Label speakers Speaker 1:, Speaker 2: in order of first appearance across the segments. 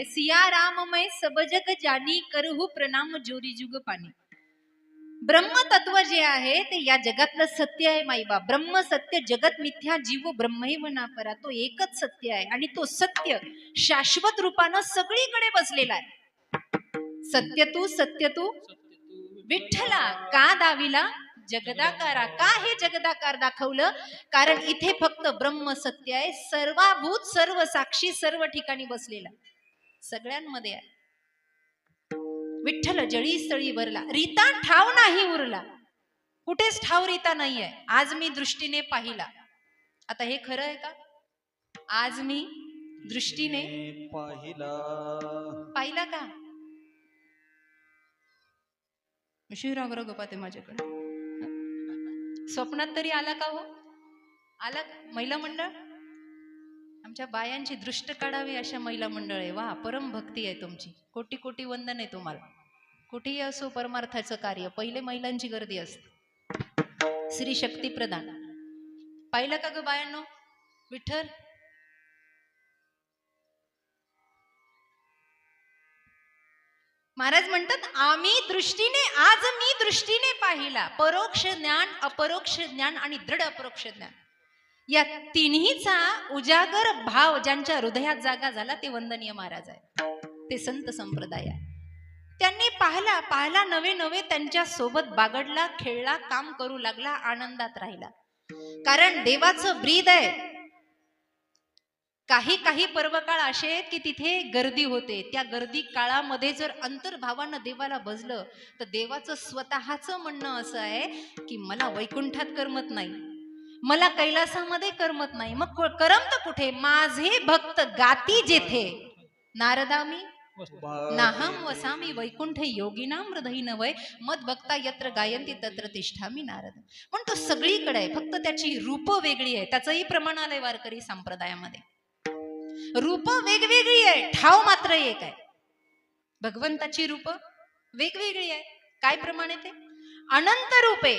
Speaker 1: सिया राममय सब जग जानी करहु प्रणाम जोरी जुग पाणी. ब्रह्म तत्व जे आहे ते या जगातलं सत्य आहे माईबा. ब्रह्म सत्य जगत मिथ्या जीव ब्रह्मैव नापरा. तो एकच सत्य आहे आणि तो सत्य शाश्वत रूपानं सगळीकडे बसलेला आहे. सत्य तू विठ्ठला का दाविला जगदाकारा. का हे जगदाकार दाखवलं? कारण इथे फक्त ब्रह्म सत्य आहे. सर्वभूत सर्व साक्षी सर्व ठिकाणी बसलेला सगळ्यांमध्ये आहे. विठ्ठल जळी स्थळी भरला. रीता ठाव नाही उरला. कुठेच ठाव रीता नाहीये. आज मी दृष्टीने पाहिला. आता हे खरं आहे का? आज मी दृष्टीने पाहिला का? शिवराव गोपाते माझ्याकडे स्वप्नात तरी आला का हो? आला महिला मंडळ? आमच्या बायांची दृष्ट काढावी अशा महिला मंडळ आहे. वा, परम भक्ती आहे तुमची. कोटी कोटी वंदन आहे तुम्हाला. कुठेही असो परमार्थाचं कार्य पहिले महिलांची गर्दी असते. श्री शक्ती प्रदान पाहिलं का ग बायांनो? विठ्ठल महाराज म्हणतात आज मी दृष्टीने पाहिला. परोक्ष ज्ञान, अपरोक्ष ज्ञान आणि दृढ अपरोक्ष ज्ञान या तिन्हीचा उजागर भाव ज्यांच्या हृदयात जागा झाला ते वंदनीय महाराज आहे. ते संत संप्रदाय आहे. त्यांनी पाहला नवे नवे त्यांच्या सोबत बागडला, खेळला, काम करू लागला, आनंदात राहिला. कारण देवाचं ब्रीद आहे. काही पर्वकाळ असे आहेत की तिथे गर्दी होते. त्या गर्दी काळामध्ये जर अंतर्भावानं देवाला भजलं तर देवाचं स्वतःचं म्हणणं असं आहे की मला वैकुंठात करमत नाही, मला कैलासामध्ये करमत नाही. मग करमत कुठे? माझे भक्त गाती जेथे. नारदामी नाहम वसामी वैकुंठ योगिनाम हृदयी नवय मद भक्ता यत्र गायंती तत्र तिष्ठामी नारद. पण तो सगळीकडे आहे. फक्त त्याची रूप वेगळी आहे. त्याचंही प्रमाण आलंय वारकरी संप्रदायामध्ये. रूप वेगवेगळी आहे, ठाव मात्र एक आहे. भगवंताची रूप वेगवेगळी आहे. काय प्रमाण आहे ते? अनंत रूपे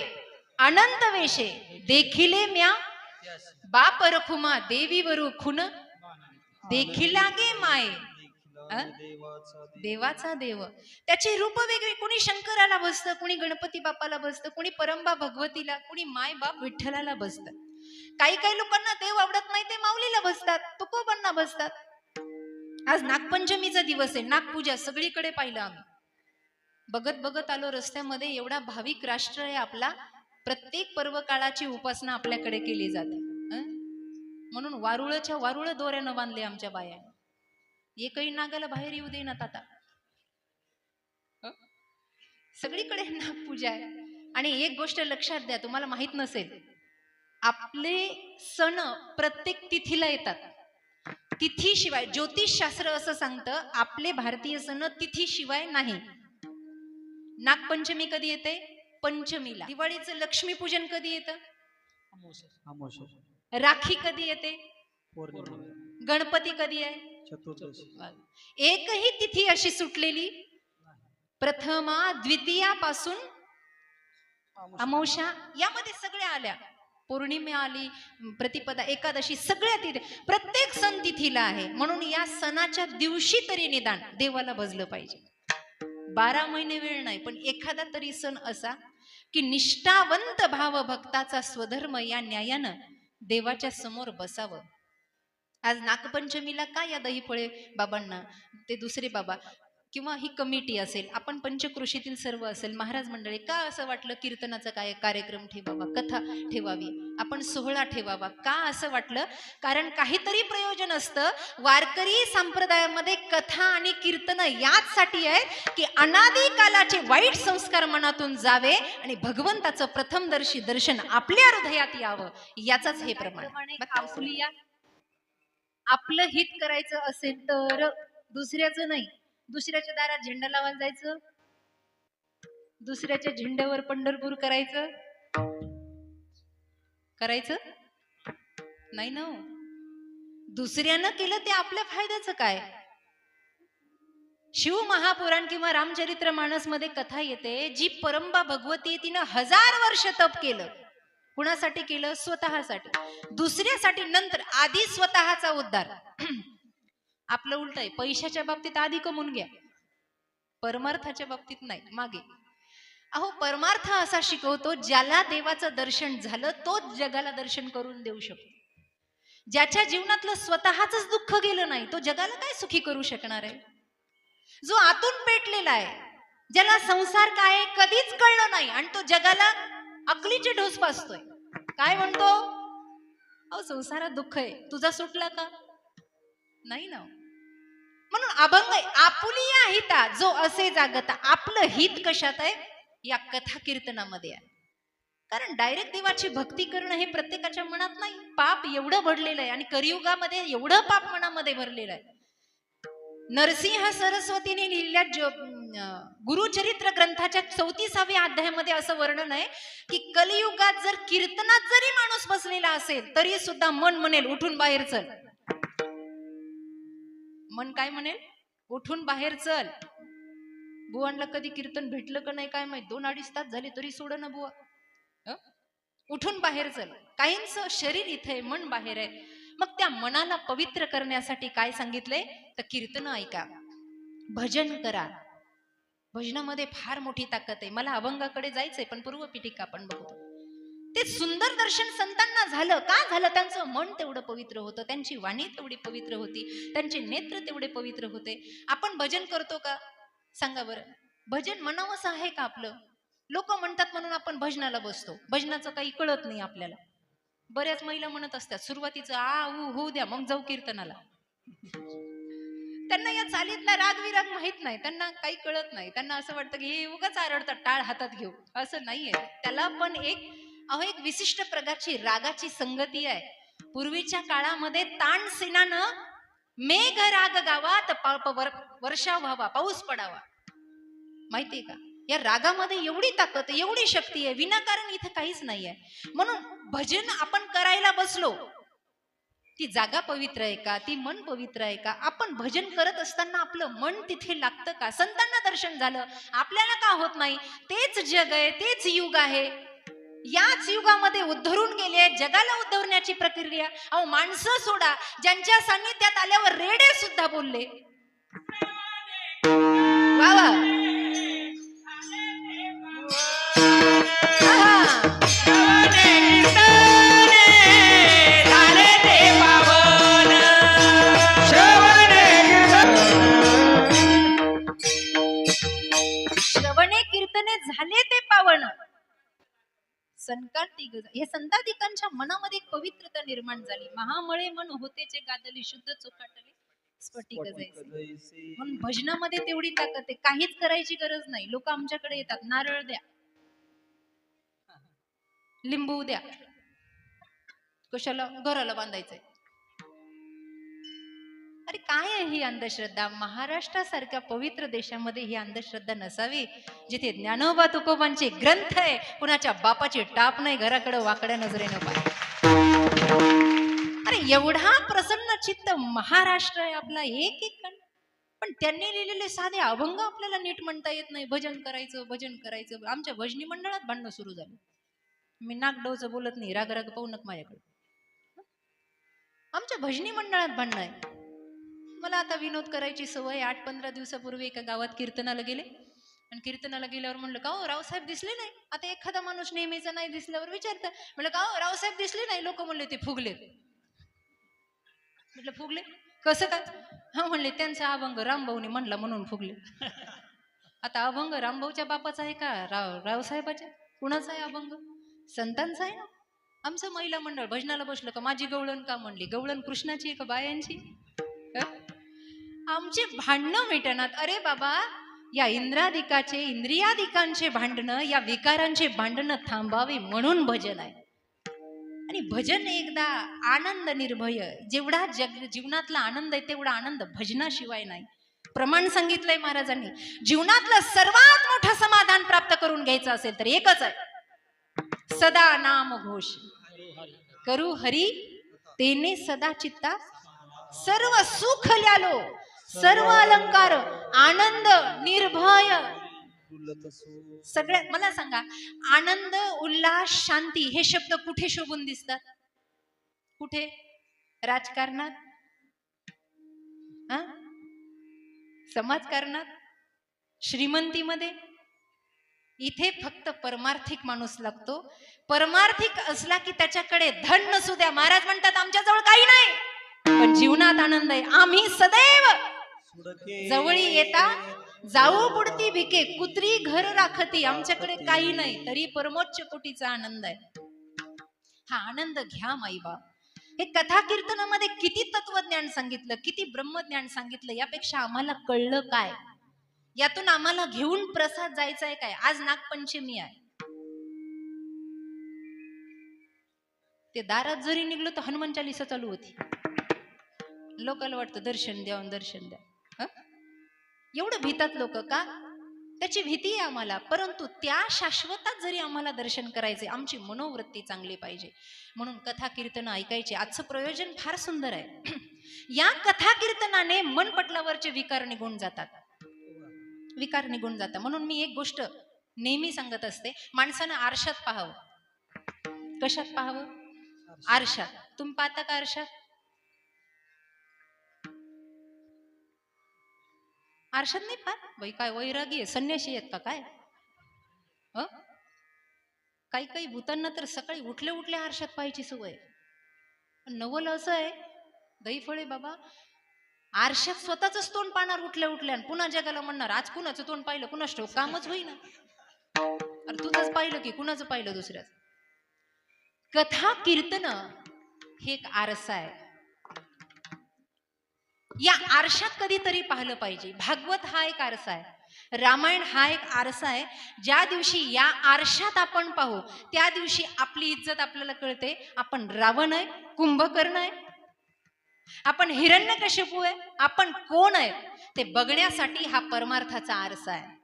Speaker 1: अनंत वेशे देखिले म्या बाप रखुमा देवी वरु खुन देखिलागे माये. देवाचा देव. त्याची रूप वेगळी. कुणी शंकराला बसतं, कुणी गणपती बाप्पाला बसतं, कुणी परंबा भगवतीला, कुणी माय बाप विठ्ठलाला बसतं. काही लोकांना देव आवडत नाही ते माऊलीला बसतात, तुकोबांना बसतात. आज नागपंचमीचा दिवस आहे. नागपूजा सगळीकडे पाहिलं आम्ही. बघत आलो रस्त्यामध्ये. एवढा भाविक राष्ट्र आहे आपला. प्रत्येक पर्व काळाची उपासना आपल्याकडे केली जाते. म्हणून वारुळ दोऱ्यानं बांधले आमच्या बाया. एकही नागाला बाहेर येऊ देणार आता. सगळीकडे नागपूजा आहे. आणि एक गोष्ट लक्षात द्या, तुम्हाला माहित नसेल, आपले सण प्रत्येक तिथीला येतात. तिथीशिवाय ज्योतिषशास्त्र असं सांगतं आपले भारतीय सण तिथीशिवाय नाही. नागपंचमी कधी येते? पंचमीला. दिवाळीचं लक्ष्मीपूजन कधी येतं? राखी कधी येते? गणपती कधी आहे? एकही तिथी अशी सुटलेली प्रथमा द्वितीयापासून अमावस्या यामध्ये सगळ्या आल्या. पौर्णिमा आली, प्रतिपदा, एकादशी, सगळ्या तिथे. प्रत्येक सण तिथीला आहे. म्हणून या सणाच्या दिवशी तरी निदान देवाला भजलं पाहिजे. 12 महिने वेळ नाही, पण एखादा तरी सण असा की निष्ठावंत भाव भक्ताचा स्वधर्म या न्यायानं देवाच्या समोर बसावं. आज नागपंचमीला का या दहीफळे बाबांना, ते दुसरे बाबा किंवा ही कमिटी असेल, आपण पंचक्रोशीतील सर्व असेल, महाराज मंडळी, का असं वाटलं कीर्तनाचा काय कार्यक्रम ठेवावा, कथा ठेवावी, आपण सोहळा ठेवावा? का असं वाटलं? कारण काहीतरी प्रयोजन असतं. वारकरी संप्रदायामध्ये कथा आणि कीर्तन याचसाठी आहे की अनादी कालाचे वाईट संस्कार मनातून जावे आणि भगवंताचं प्रथमदर्शी दर्शन आपल्या हृदयात यावं. याचाच हे प्रमाण. आपलं हित करायचं असेल तर दुसऱ्याचं नाही. दुसऱ्याच्या दारात झेंडा लावायला जायचं, दुसऱ्याच्या झेंड्यावर पंढरपूर करायचं नाही ना. दुसऱ्यानं केलं ते आपल्या फायद्याचं काय? शिव महापुराण किंवा रामचरित्र मानस मध्ये कथा येते, जी परंबा भगवती तिनं 1000 वर्ष तप केलं. कुणासाठी केलं? स्वतःसाठी. दुसऱ्यासाठी नंतर. आधी स्वतःचा उद्धार. आपलं उलट आहे, पैशाच्या बाबतीत आधी कमवून घ्या, परमार्थाच्या बाबतीत नाही, मागे. अहो परमार्थ असा शिकवतो, ज्याला देवाचं दर्शन झालं तोच जगाला दर्शन करून देऊ शकतो. ज्याच्या जीवनातलं स्वतःच दुःख गेलं नाही तो जगाला काय सुखी करू शकणार आहे? जो आतून पेटलेला आहे, ज्याला संसार काय कधीच कळलं नाही आणि तो जगाला अकलीचे ढोस पाचतोय, काय म्हणतो? अहो संसारात दुःख आहे, तुझा सुटला का? नाही ना. म्हणून अभंग आपुलिया हिता जो असे जागता, आपलं हित कशात आहे? या कथा कीर्तनामध्ये आहे. कारण डायरेक्ट देवाची भक्ती करणं हे प्रत्येकाच्या मनात नाही. पाप एवढं भरलेलं आहे आणि कलियुगामध्ये एवढं पाप मनामध्ये भरलेलं आहे. नरसिंह सरस्वतीने लिहिलेल्या गुरुचरित्र ग्रंथाच्या 34व्या अध्यायामध्ये असं वर्णन आहे की कलियुगात जर कीर्तनात जरी माणूस बसलेला असेल तरी सुद्धा मन म्हणेल उठून बाहेर चल. मन काय म्हणेल? उठून बाहेर चल. बुवांना कधी कीर्तन भेटलं का नाही काय माहित, 2-2.5 तास झाले तरी सोड ना बुवा. उठून बाहेर चल. काहींचं शरीर इथे मन बाहेर आहे. मग त्या मनाला पवित्र करण्यासाठी काय सांगितलंय? तर कीर्तन ऐका, भजन करा. भजनामध्ये फार मोठी ताकद आहे. मला अभंगाकडे जायचंय पण पूर्व पीठिका आपण बघतो. ते सुंदर दर्शन संतांना झालं का? झालं त्यांचं मन तेवढं पवित्र होतं, त्यांची वाणी तेवढी पवित्र होती, त्यांचे नेत्र तेवढे पवित्र होते. आपण भजन करतो का? सांगा बरं. भजन म्हणावंसं आहे का आपलं? लोक म्हणतात म्हणून आपण भजनाला बसतो. भजनाचं काही कळत नाही आपल्याला. बऱ्याच महिला म्हणत असतात सुरुवातीचं आ उ होऊ द्या मग जाऊ कीर्तनाला. त्यांना या चालीतला रागविराग माहित नाही, त्यांना काही कळत नाही. त्यांना असं वाटतं की हे उगाच आरडतात टाळ हातात घेऊ. असं नाहीये. त्याला पण एक विशिष्ट प्रकारची रागाची संगती आहे. पूर्वीच्या काळामध्ये तानसेनानं मेघ राग गावा तर वर्षा व्हावा, पाऊस पडावा. माहितीये का? या रागामध्ये एवढी ताकद, एवढी शक्ती आहे, विनाकारण इथे काहीच नाही आहे. म्हणून भजन आपण करायला बसलो, ती जागा पवित्र आहे का? ती मन पवित्र आहे का? आपण भजन करत असताना आपलं मन तिथे लागतं का? संतांना दर्शन झालं, आपल्याला का होत नाही? तेच जग आहे, तेच युग आहे. याच युगामध्ये उद्धरून गेले, जगाला उद्धवण्याची प्रक्रिया. अहो माणसं सोडा, ज्यांच्या सान्निध्यात आल्यावर रेडे सुद्धा बोलले. वा वा. श्रवणे कीर्तने झाले ते पावन. हे संतादिकांच्या मनामध्ये एक पवित्रता निर्माण झाली. महामळे मन होतेचे गादली, शुद्ध चोखाटले स्फटिक जैसे. म्हणून भजनामध्ये तेवढी ताकद आहे. काहीच करायची गरज नाही. लोक आमच्याकडे येतात, नारळ द्या, लिंबू द्या, कशाला? घराला बांधायचंय. अरे काय आहे ही अंधश्रद्धा? महाराष्ट्रासारख्या पवित्र देशामध्ये ही अंधश्रद्धा नसावी, जिथे ज्ञानोबा तुकोबांचे ग्रंथ आहे, कुणाच्या बापाची टाप नाही, घराकडे वाकड्या नजरेनं पाय. अरे एवढा प्रसन्न चित्त महाराष्ट्र आहे आपला, एक कण. पण त्यांनी लिहिलेले साधे अभंग आपल्याला नीट म्हणता येत नाही. भजन करायचं, भजन करायचं. आमच्या भजनी मंडळात भांडणं सुरू झालं. मी नागडोचं बोलत नाही, राग राग पाहू नका माझ्याकडे. आमच्या भजनी मंडळात भांडणं आहे. मला आता विनोद करायची सवय. 8-15 दिवसापूर्वी एका गावात कीर्तनाला गेले आणि कीर्तनाला गेल्यावर म्हणलं का हो रावसाहेब दिसले नाही? आता एखादा माणूस नेहमीचा नाही दिसल्यावर विचारतात, म्हणलं का हो रावसाहेब दिसले नाही? लोक म्हणले ते फुगले. म्हटलं फुगले कसं काय? हा म्हणले त्यांचा अभंग रामभाऊने म्हणला म्हणून फुगले. आता अभंग रामभाऊच्या बापाचा आहे का रावसाहेबाच्या? कुणाचा आहे अभंग? संतांचा आहे ना. आमचं महिला मंडळ भजनाला बसलं का माझी गवळण का म्हणली? गवळण कृष्णाची आहे का बायांची? आमचे भांडणं मिटणार. अरे बाबा, या इंद्रियादिकांचे भांडणं, या विकारांचे भांडणं थांबावे म्हणून भजन आहे. आणि भजन एकदा आनंद निर्भय. जेवढा जीवनातला आनंद आहे तेवढा आनंद भजनाशिवाय नाही. प्रमाण सांगितलंय महाराजांनी. जीवनातलं सर्वात मोठं समाधान प्राप्त करून घ्यायचं असेल तर एकच आहे, सदा नाम घोष करू हरी तेने सदा चित्ता सर्व सुख ल्यालो, सर्व अलंकार आनंद निर्भय. सगळ्यात मला सांगा, आनंद, उल्हास, शांती हे शब्द कुठे शोभून दिसतात? कुठे? राजकारणात. हा, समाजकारणात, श्रीमंतीमध्ये, इथे फक्त परमार्थिक माणूस लागतो. परमार्थिक असला की त्याच्याकडे धन नसू द्या, महाराज म्हणतात आमच्याजवळ काही नाही पण जीवनात आनंद आहे. आम्ही सदैव जवळी येता जाऊ बुडती भिके, कुत्री घर राखती. आमच्याकडे काही नाही तरी परमोच्च कोटीचा आनंद आहे. हा आनंद घ्या माईबाप. हे कथा कीर्तनामध्ये किती तत्वज्ञान सांगितलं, किती ब्रह्मज्ञान सांगितलं. यापेक्षा आम्हाला कळलं काय, यातून आम्हाला घेऊन प्रसाद जायचा आहे काय. आज नागपंचमी आहे, ते दारात जरी निघलो तर हनुमान चालीसा चालू होती. लोकांना वाटतं दर्शन द्या दर्शन द्या. एवढं भीतात लोक का, त्याची भीती आहे आम्हाला. परंतु त्या शाश्वतात जरी आम्हाला दर्शन करायचे, आमची मनोवृत्ती चांगली पाहिजे. म्हणून कथा कीर्तन ऐकायचे. आजचं प्रयोजन फार सुंदर आहे. या कथा कीर्तनाने मन पटलावरचे विकार निघून जातात, विकार निघून जातात. म्हणून मी एक गोष्ट नेहमी सांगत असते, माणसानं आरशात पाहावं. कशात पाहावं? आरशात. तुम्ही पाहता का आरशात? आरशात नाही पाहत बाई. काय वैरागी आहे, संन्याशी आहेत का काय? काही काही भूतांना तर सकाळी उठल्या उठल्या आरशात पाहायची सवय. नवल असं आहे दहीफळे बाबा, आरशात स्वतःच तोंड पाहणार उठल्या उठल्या, पुन्हा जगाला म्हणणार आज कुणाचं तोंड पाहिलं कुणाच ठाऊक, कामच होईना. अरे तुझंच पाहिलं की कुणाचं पाहिलं दुसऱ्याच. कथा कीर्तन हे एक आरसा आहे. या आरशात कधीतरी पाहिलं पाहिजे. भागवत हा एक आरसा आहे, रामायण हा एक आरसा आहे. ज्या दिवशी या आरशात आपण पाहू त्या दिवशी आपली इज्जत आपल्याला कळते. आपण रावण आहे, कुंभकर्ण आहे, आपण हिरण्यकशिपू आहे, आपण कोण आहे ते बघण्यासाठी हा परमार्थाचा आरसा आहे.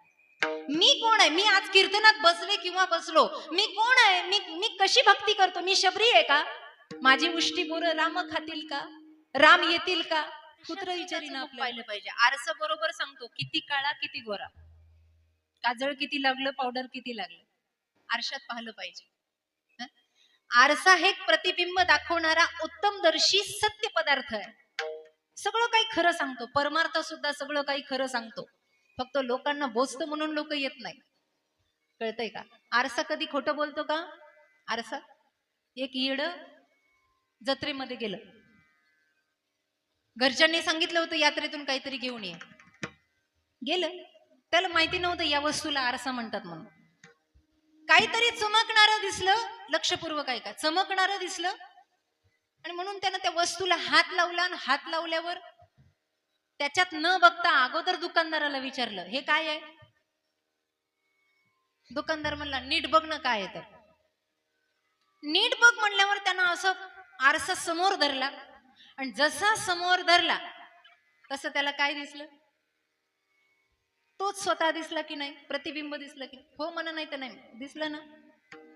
Speaker 1: मी कोण आहे, मी आज कीर्तनात बसले किंवा बसलो, मी कोण आहे, मी कशी भक्ती करतो, मी शबरी आहे का, माझी उष्टी बोरं राम खातील का, राम येतील का, कुत्र विचारीनं आपल्याला पाहिलं पाहिजे. आरसा बरोबर सांगतो किती काळा किती गोरा, काजळ किती लागलं, पावडर किती लागलं. आरशात पाहिलं पाहिजे. आरसा हे प्रतिबिंब दाखवणारा उत्तमदर्शी सत्य पदार्थ आहे. सगळं काही खरं सांगतो, परमार्थ सुद्धा सगळं काही खरं सांगतो. फक्त लोकांना बोचतं म्हणून लोक येत नाही. कळतंय का? आरसा कधी खोटं बोलतो का? आरसा, एक येड जत्रेमध्ये गेलं, घरच्यांनी सांगितलं होतं यात्रेतून काहीतरी घेऊन ये. गेलं, त्याला माहिती नव्हतं या वस्तूला आरसा म्हणतात म्हणून. काहीतरी चमकणारं दिसलं, लक्षपूर्वक ऐका, चमकणारं दिसलं आणि म्हणून त्यानं त्या वस्तूला हात लावला. आणि हात लावल्यावर त्याच्यात न बघता अगोदर दुकानदाराला विचारलं हे काय आहे. दुकानदार म्हणला नीट बघ ना काय आहे. तर नीट बघ म्हणल्यावर त्यानं असं आरसा समोर धरला आणि जसा समोर धरला तसं त्याला काय दिसलं, तोच स्वतः दिसला की नाही, प्रतिबिंब दिसलं की? हो म्हणा, नाही तर नाही. दिसलं ना?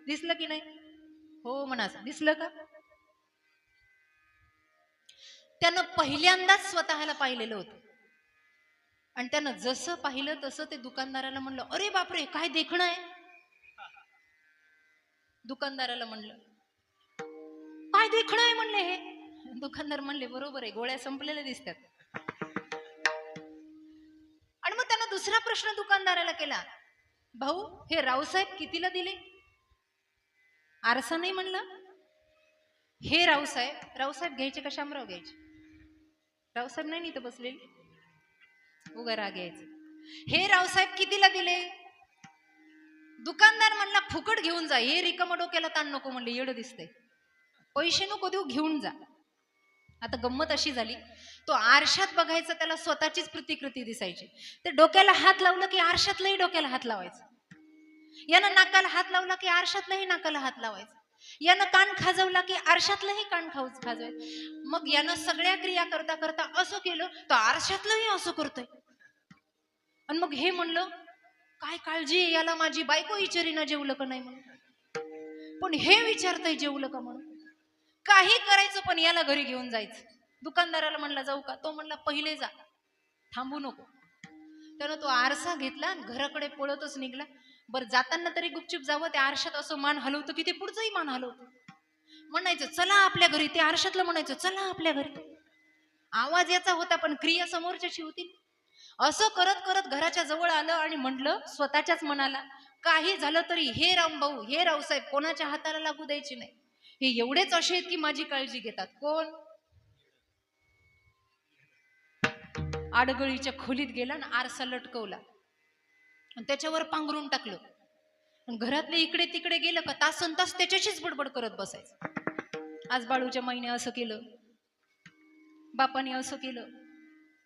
Speaker 1: दिसलं की नाही? हो म्हणा. दिसलं का? त्यानं पहिल्यांदाच स्वतःला पाहिलेलं होतं आणि त्यानं जसं पाहिलं तसं ते दुकानदाराला म्हणलं अरे बापरे काय देखणं आहे. दुकानदाराला म्हणलं काय देखणं आहे म्हणले हे. दुकानदार म्हणले बरोबर आहे, गोळ्या संपलेल्या दिसतात. आणि मग त्यानं दुसरा प्रश्न दुकानदाराला केला, भाऊ हे रावसाहेब कितीला दिले? आरसा नाही म्हणलं. हे रावसाहेब घ्यायचे का शामराव घ्यायचे? रावसाहेब नाही इथं बसलेले, उगा राग घ्यायचं. हे रावसाहेब कितीला दिले? दुकानदार म्हणला फुकट घेऊन जा, हे रिकामा डोक्याला ताण नको. म्हणले येडं दिसतंय, पैसे नको देऊ, घेऊन जा. आता गंमत अशी झाली, तो आरशात बघायचा, त्याला स्वतःचीच प्रतिकृती दिसायची. ते डोक्याला हात लावलं की आरशातलंही डोक्याला हात लावायचं. यानं नाकाला हात लावला की आरशातलंही नाकाला हात लावायचं. यानं कान खाजवला की आरशातलंही कान खाजवायचं. मग यानं सगळ्या क्रिया करता करता असं केलं तर आरशातलंही असं करतोय. आणि मग हे म्हणलं काय काळजी आहे याला, माझी बायको विचारीनं जेवलं का नाही म्हणून, पण हे विचारतंय जेवलं का म्हणून. काही करायचं पण याला घरी घेऊन जायचं. दुकानदाराला म्हणला जाऊ का? तो म्हणला पहिले जा, थांबू नको. त्यानं तो आरसा घेतला, घराकडे पळतच निघला. बरं जाताना तरी गुपचूप जावं, त्या आरशात असं मान हलवतं की ते पुढचंही मान हलवतं. म्हणायचं चला आपल्या घरी, ते आरशातलं म्हणायचं चला आपल्या घरी. आवाज याचा होता पण क्रिया समोरच्याची होती. असं करत करत घराच्या जवळ आलं आणि म्हटलं स्वतःच्याच मनाला, काही झालं तरी हे रामभाऊ, हे रावसाहेब कोणाच्या हाताला लागू द्यायचे नाही. हे एवढेच असे आहेत की माझी काळजी घेतात. कोण? आडगळीच्या खोलीत गेला आणि आरसा लटकवला आणि त्याच्यावर पांघरून टाकलं. घरातले इकडे तिकडे गेलं का तासन तास त्याच्याशीच बडबड करत बसायचं. आज बाळूच्या माईने असं केलं, बापाने असं केलं,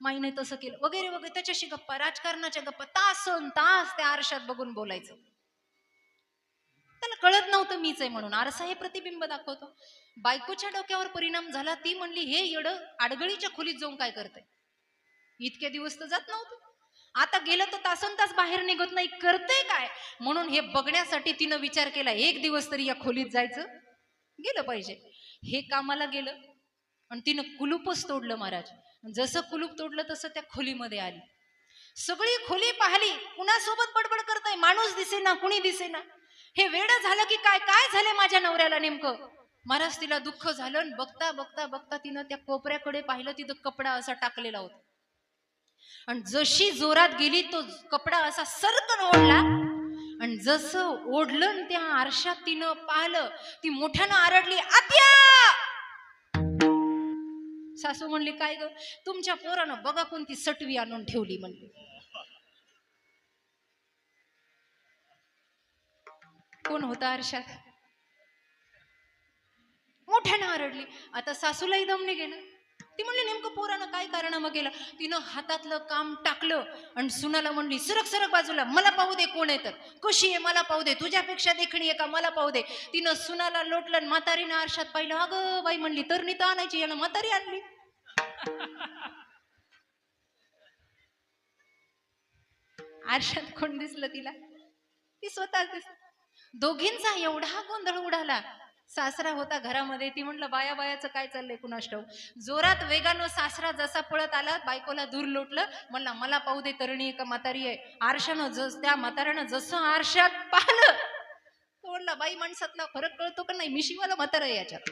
Speaker 1: माईने तसं केलं, वगैरे वगैरे. त्याच्याशी गप्पा, राजकारणाच्या गप्पा, तासन तास त्या आरशात बघून बोलायचं. त्याला कळत नव्हतं मीच आहे म्हणून. आरसा हे प्रतिबिंब दाखवतो. बायकोच्या डोक्यावर परिणाम झाला. ती म्हणली हे येडं आडगळीच्या खोलीत जाऊन काय करतंय. इतके दिवस तर जात नव्हतं, आता गेलं तर तासन तास बाहेर निघत नाही, करते काय. म्हणून हे बघण्यासाठी तिनं विचार केला एक दिवस तरी या खोलीत जायचं, गेलं पाहिजे. हे कामाला गेलं आणि तिनं कुलूपच तोडलं महाराज. जसं कुलूप तोडलं तसं त्या खोलीमध्ये आली. सगळी खोली पाहिली, कुणासोबत बडबड करताय, माणूस दिसेना, कुणी दिसेना. हे वेडं झालं की काय, काय झालंय माझ्या नवऱ्याला नेमकं. महाराज तिला दुःख झालं. बघता बघता बघता तिनं त्या कोपऱ्याकडे पाहिलं, तिथं कपडा असा टाकलेला होता. आणि जशी जोरात गेली तो कपडा असा सरकन ओढला आणि जसं ओढलं त्या आरशात तिनं पाहिलं, ती मोठ्यानं आरडली, आत्या. सासू म्हणली काय ग, तुमच्या पोरानं बघा कोणती सटवी आणून ठेवली म्हणली. कोण होता आरशात? मोठ्यानं आरडली. आता सासूलाही दम नाही गेला. ती म्हणली नेमकं पोरानं काय कारणामं केलं. तिनं हातातलं काम टाकलं आणि सुनाला म्हणली सरक सरक बाजूला, मला पाहू दे कोण आहे तर, कशी आहे मला पाहू दे, तुझ्यापेक्षा देखणी आहे का मला पाहू दे. तिनं सुनाला लोटलं आणि म्हातारीनं आरशात पाहिलं. अगं बाई म्हणली तर तर आणायची, यानं म्हातारी आणली. आरशात कोण दिसलं तिला? ती स्वतःच दिसली. दोघींचा एवढा गोंधळ उडाला. सासरा होता घरामध्ये. ती म्हणलं बाया बायाचं काय चाललंय कुणास ठाऊक. जोरात वेगानं सासरा जसा पळत आला, बायकोला दूर लोटलं, म्हणला मला पाहू दे तरुणी आहे का म्हातारी आहे. आरशानं त्या म्हाताऱ्यानं जसं आरशात पाहिलं, तो म्हणला बाई माणसातला फरक कळतो का नाही, मिशीवाला म्हातारा आहे याच्यात.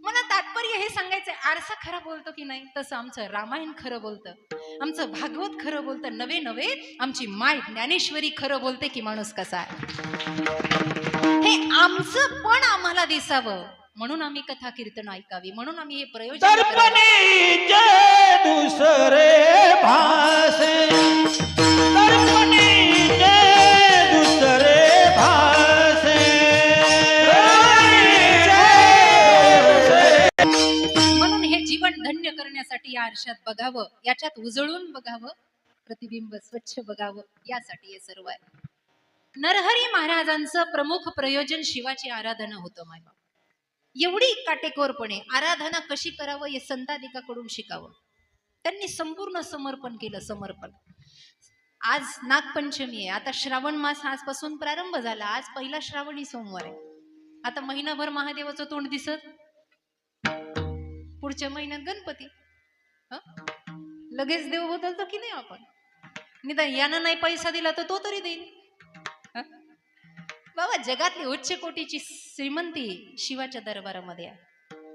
Speaker 1: मला तात्पर्य हे सांगायचंय, आरसा खरा बोलतो की नाही, तसं आमचं रामायण खरं बोलतं, आमचं भागवत खरं बोलतं. नवे नवे आमची माय ज्ञानेश्वरी खरं बोलते की माणूस कसा आहे. हे आमचं पण आम्हाला दिसावं म्हणून आम्ही कथा कीर्तन ऐकावी, म्हणून आम्ही हे प्रयोजन दुसरे भासे म्हणून हे जीवन धन्य करण्यासाठी या आरशात बघावं, याच्यात उजळून बघावं, प्रतिबिंब स्वच्छ बघावं, यासाठी हे सर्व आहे. नरहरी महाराजांचं प्रमुख प्रयोजन शिवाची आराधना होतं. मायबाप एवढी काटेकोरपणे आराधना कशी करावं हे संतादिकाकडून शिकावं. त्यांनी संपूर्ण समर्पण केलं. समर्पण. आज नागपंचमी आहे. आता श्रावण मास आजपासून प्रारंभ झाला. आज पहिला श्रावणी सोमवार आहे. आता महिनाभर महादेवाचं तोंड दिसत, पुढच्या महिन्यात गणपती. लगेच देव बदलतो की नाही आपण. निदान यानं नाही पैसा दिला तर तो तरी देईल. बाबा जगातली उच्च कोटीची श्रीमंती शिवाच्या दरबारामध्ये आहे,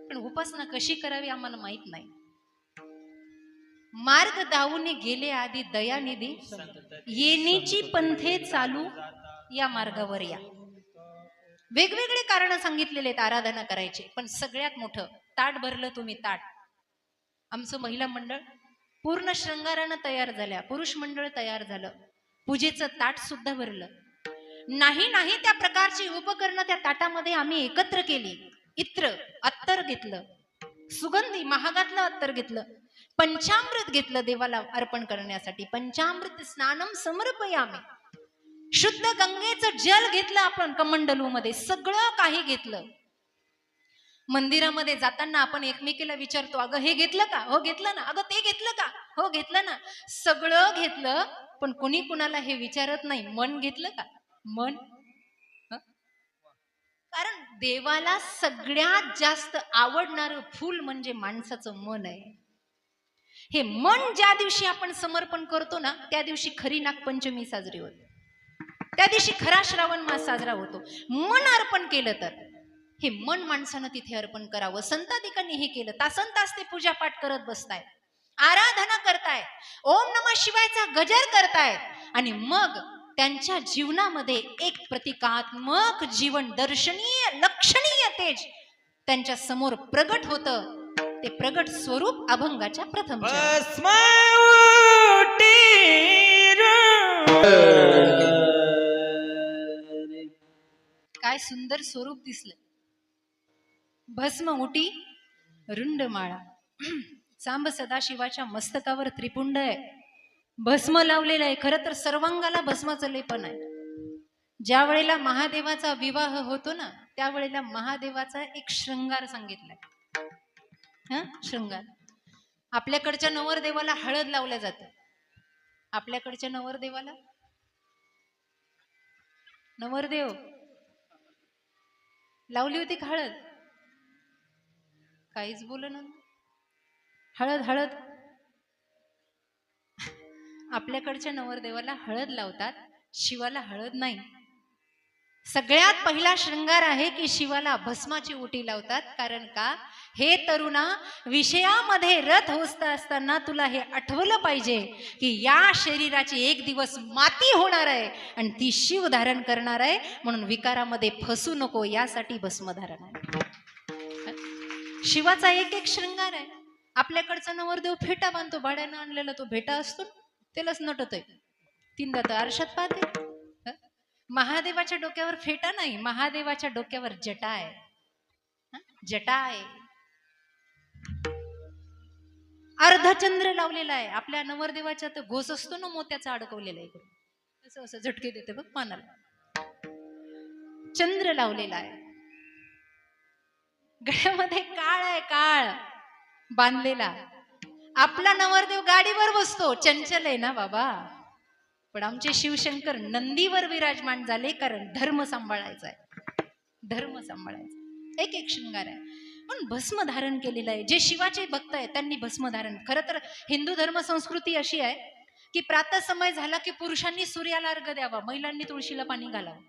Speaker 1: पण उपासना कशी करावी आम्हाला माहित नाही. मार्ग दावून गेले आधी दयानिधी, येण्याची पंथे चालू या मार्गावर या. वेगवेगळे कारण सांगितलेले आहेत आराधना करायचे, पण सगळ्यात मोठं ताट भरलं तुम्ही. ताट आमचं महिला मंडळ पूर्ण श्रंगारानं तयार झाल्या, पुरुष मंडळ तयार झालं, पूजेचं ताट सुद्धा भरलं. नाही नाही त्या प्रकारची उपकरणं त्या ताटामध्ये आम्ही एकत्र केली. इत्र अत्तर घेतलं, सुगंधी महागातलं अत्तर घेतलं, पंचामृत घेतलं देवाला अर्पण करण्यासाठी. पंचामृत स्नानम समर्पयामि. शुद्ध गंगेचं जल घेतलं आपण कमंडलू मध्ये, सगळं काही घेतलं. मंदिरामध्ये जाताना आपण एकमेकीला विचारतो, अगं हे घेतलं का, हो घेतलं ना, अगं ते घेतलं का, हो घेतलं ना. सगळं घेतलं, पण कोणी कुणाला हे विचारत नाही मन घेतलं का. मन, कारण देवाला सगळ्यात जास्त आवडणारं फूल म्हणजे माणसाचं मन आहे. हे मन ज्या दिवशी आपण समर्पण करतो ना, त्या दिवशी खरी नागपंचमी साजरी होते, त्या दिवशी खरा श्रावण मास साजरा होतो. मन अर्पण केलं तर हे मन माणसानं तिथे अर्पण करावं. संताधिकांनी हे केलं. तासन तास ते पूजा पाठ करत बसतायत, आराधना करतायत, ओम नमः शिवायचा गजर करतायत आणि मग त्यांच्या जीवनामध्ये एक प्रतिकात्मक जीवन, दर्शनीय लक्षणीय तेज त्यांच्या समोर प्रगट होतं. ते प्रगट स्वरूप अभंगाच्या प्रथम काय सुंदर स्वरूप दिसलं. भस्म उटी रुंड माळा. सांब सदाशिवाच्या मस्तकावर त्रिपुंड आहे, भस्म लावलेलं आहे. खरं तर सर्वांगाला भस्माचं लेपन आहे. ज्या वेळेला महादेवाचा विवाह होतो ना, त्यावेळेला महादेवाचा एक शृंगार सांगितलाय. शृंगार. आपल्याकडच्या नवरदेवाला हळद लावल्या जाते. आपल्याकडच्या नवरदेवाला, नवरदेव लावली होती का हळद? काहीच बोल ना. हळद हळद. आपल्याकडच्या नवरदेवाला हळद लावतात, शिवाला हळद नाही. सगळ्यात पहिला शृंगार आहे की शिवाला भस्माची उटी लावतात. कारण का? हे तरुणा, विषयामध्ये रथ होत असताना तुला हे आठवलं पाहिजे की या शरीराची एक दिवस माती होणार आहे आणि ती शिव धारण करणार आहे. म्हणून विकारामध्ये फसू नको, यासाठी भस्मधारण आहे. शिवाचा एक एक शृंगार आहे. आपल्याकडचा नवरदेव फेटा बांधतो, भाड्यानं आणलेला तो भेटा असतो, त्यालाच नटतोय. तीनदा तर आरशात पाहते. महादेवाच्या डोक्यावर फेटा नाही, महादेवाच्या डोक्यावर जटा आहे. जटा आहे. अर्धचंद्र लावलेला आहे. आपल्या नवरदेवाच्या तर घोस असतो ना मोत्याचा अडकवलेला आहे, असं असं झटके देते बघ पानाला. चंद्र लावलेला आहे. गळ्यामध्ये काळ आहे, काळ बांधलेला. आपला नवरदेव गाडीवर बसतो, चंचल आहे ना बाबा. पण आमचे शिवशंकर नंदीवर विराजमान झाले, कारण धर्म सांभाळायचा आहे. धर्म सांभाळायचा. एक एक शृंगार आहे. पण भस्म धारण केलेलं आहे. जे शिवाचे भक्त आहेत त्यांनी भस्म धारण. खरं तर हिंदू धर्म संस्कृती अशी आहे की प्रातः समय झाला की पुरुषांनी सूर्याला अर्घ द्यावा, महिलांनी तुळशीला पाणी घालावं,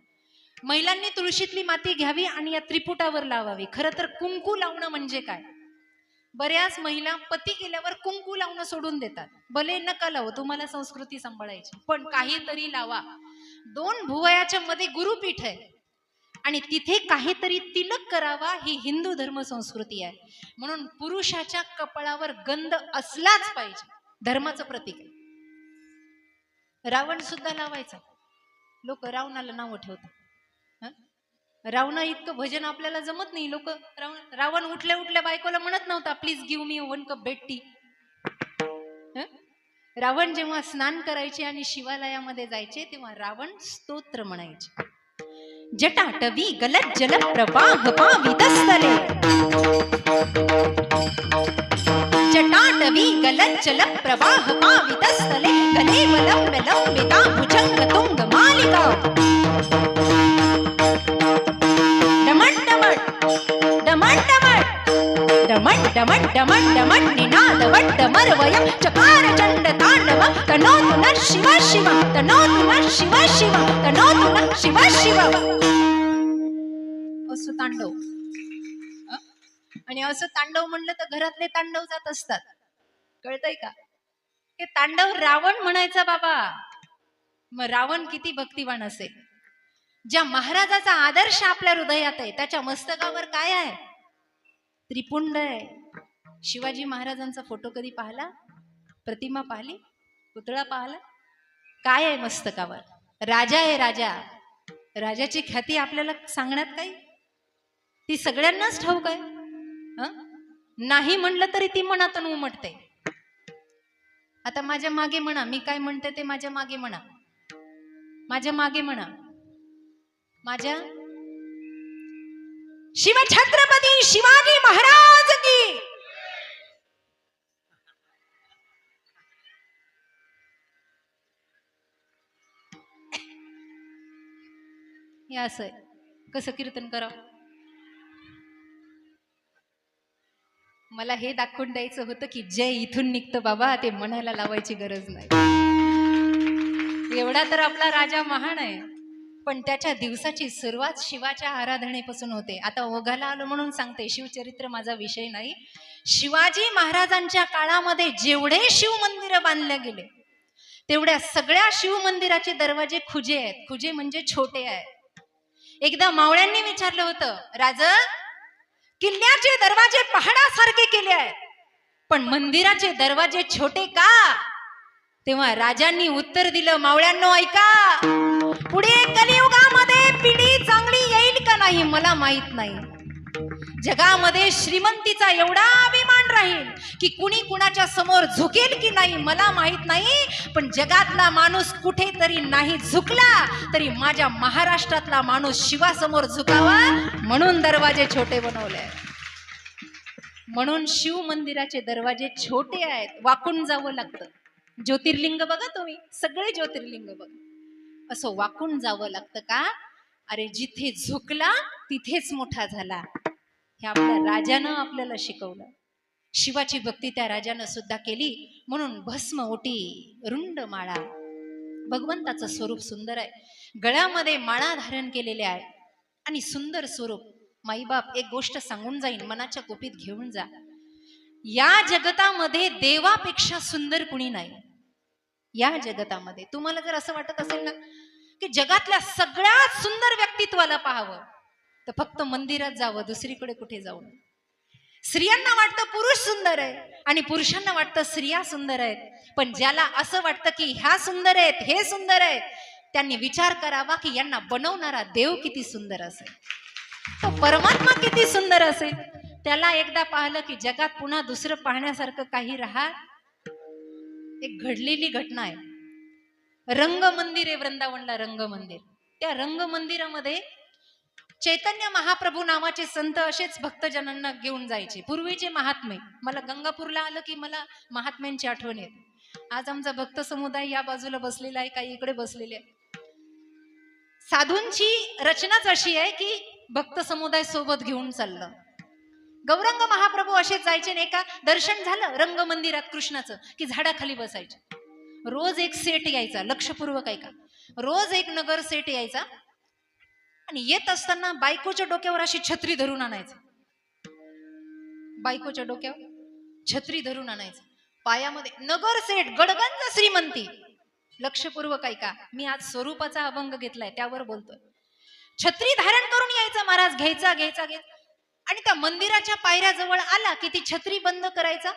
Speaker 1: महिलांनी तुळशीतली माती घ्यावी आणि या त्रिपुटावर लावावी. खरं तर कुंकू लावणं म्हणजे काय? बऱ्याच महिला पती गेल्यावर कुंकू लावणं सोडून देतात. भले नका लावू, तुम्हाला संस्कृती सांभाळायची, पण काहीतरी लावा. 2 भुवयाच्या मध्ये गुरुपीठ आहे आणि तिथे काहीतरी तिलक करावा, ही हिंदू धर्म संस्कृती आहे. म्हणून पुरुषाच्या कपाळावर गंध असलाच पाहिजे, धर्माचं प्रतीक आहे. रावण सुद्धा लावायचा. लोक रावणाला नाव ठेवतात. रावणा इतकं भजन आपल्याला जमत नाही. लोक रावण उठल्या उठल्या बायकोला म्हणत नव्हता, please give me 1 cup bed tea. Ravan जेव्हा स्नान करायचे आणि शिवालयामध्ये जायचे तेव्हा रावण स्तोत्र म्हणायचे. जटाटवी गलत जल प्रवाह पावितस्थले, जटाटवी गलत जल प्रवाह पावितस्थले, गले वलंब लंबिता भुजंग तुंग मालिका. डमण डमण डमण डमण निनाद वड्ड मरवयं चकार चंड तांडव तनोतु नः शिव शिव, तनोतु नः शिव शिव, तनोतु नः शिव शिव. असं तांडव. आणि असं तांडव म्हणलं तर घरातले तांडव जात असतात. कळतंय का? हे तांडव रावण म्हणायचा बाबा. मग रावण किती भक्तिवान असेल. ज्या महाराजाचा आदर्श आपल्या हृदयात आहे त्याच्या मस्तकावर काय आहे? त्रिपुंड आहे. शिवाजी महाराजांचा फोटो कधी पाहिला? प्रतिमा पाहिली? पुतळा पाहिला? काय आहे मस्तकावर? राजा आहे. राजा. राजाची ख्याती आपल्याला सांगण्यात काही? ती सगळ्यांनाच ठाऊक आहे. नाही म्हणलं तरी ती मनातून उमटते. आता माझ्या मागे म्हणा, मी काय म्हणते ते माझ्या मागे म्हणा, माझ्या मागे म्हणा. माझ्या शिवछत्रपती शिवाजी महाराज की. हे असं कसं कीर्तन करावं? मला हे दाखवून द्यायचं होतं की जय इथून निघतं बाबा, ते म्हणायला लावायची गरज नाही. एवढा तर आपला राजा महान आहे. पण त्याच्या दिवसाची सुरुवात शिवाच्या आराधनेपासून होते. आता ओघाला आलो म्हणून सांगते, शिवचरित्र माझा विषय नाही. शिवाजी महाराजांच्या काळामध्ये जेवढे शिव मंदिरं बांधले गेले तेवढ्या सगळ्या शिव मंदिराचे दरवाजे खुजे आहेत. खुजे म्हणजे छोटे आहेत. एकदा मावळ्यांनी विचारलं होतं, राजा किल्ल्याचे दरवाजे पहाडासारखे केले आहेत पण मंदिराचे दरवाजे छोटे का? तेव्हा राजांनी उत्तर दिलं, मावळ्यांनो ऐका, पुढे कलियुगामध्ये पिढी चांगली येईल का नाही मला माहित नाही. जगामध्ये श्रीमंतीचा एवढा अभिमान राहील की कुणी कुणाच्या समोर झुकेल की नाही मला माहित नाही, पण जगातला माणूस कुठेतरी नाही झुकला तरी माझ्या महाराष्ट्रातला माणूस शिवासमोर झुकावा म्हणून दरवाजे छोटे बनवले. म्हणून शिव मंदिराचे दरवाजे छोटे आहेत, वाकून जावं लागतं. ज्योतिर्लिंग बघा तुम्ही, सगळे ज्योतिर्लिंग बघा, असं वाकून जावं लागतं का? अरे जिथे झुकला तिथेच मोठा झाला. हे आपल्या राजानं आपल्याला शिकवलं. शिवाची भक्ती त्या राजानं सुद्धा केली. म्हणून भस्म ओटी रुंड माळा. भगवंताचं स्वरूप सुंदर आहे. गळ्यामध्ये माळा धारण केलेले आहे आणि सुंदर स्वरूप. माईबाप एक गोष्ट सांगून जाईन, मनाच्या कोपीत घेऊन जा. या जगतामध्ये देवापेक्षा सुंदर कुणी नाही. या जगतामध्ये तुम्हाला जर असं वाटत असेल ना की जगातल्या सगळ्यात सुंदर व्यक्तित्वाला पाहावं तर फक्त मंदिरात जावं, दुसरीकडे कुठे जाऊ नये. स्त्रियांना वाटतं पुरुष सुंदर आहे आणि पुरुषांना वाटतं स्त्रिया सुंदर आहेत. पण ज्याला असं वाटतं की ह्या सुंदर आहेत, हे सुंदर आहेत, त्यांनी विचार करावा की यांना बनवणारा देव किती सुंदर असेल, तो परमात्मा किती सुंदर असेल. त्याला एकदा पाहिलं की जगात पुन्हा दुसरं पाहण्यासारखं काही राहत. एक घडलेली घटना आहे. रंगमंदिर आहे वृंदावनला, रंगमंदिर. त्या रंगमंदिरामध्ये चैतन्य महाप्रभू नावाचे संत असेच भक्तजनांना घेऊन जायचे. पूर्वीचे महात्मे. मला गंगापूरला आलं की मला महात्म्यांची आठवण येते. आज आमचा भक्त समुदाय या बाजूला बसलेला आहे, काही इकडे बसलेले आहे. साधूंची रचनाच अशी आहे की भक्त समुदाय सोबत घेऊन चाललं. गौरंग महाप्रभू असेच जायचे नाही का, दर्शन झालं रंग मंदिरात कृष्णाचं की झाडाखाली बसायचे. रोज एक सेट यायचा, लक्षपूर्वक ऐका, रोज एक नगर सेट यायचा आणि येत असताना बायकोच्या डोक्यावर अशी छत्री धरून आणायचं. बायकोच्या डोक्यावर छत्री धरून आणायचं, पायामध्ये नगर सेट, गडगंज श्रीमंती. लक्षपूर्वक ऐका, मी आज स्वरूपाचा अभंग घेतलाय त्यावर बोलतोय. छत्री धारण करून यायचा महाराज, घ्यायचा घ्यायचा घ्यायचा आणि त्या मंदिराच्या पायऱ्याजवळ आला की ती छत्री बंद करायचा.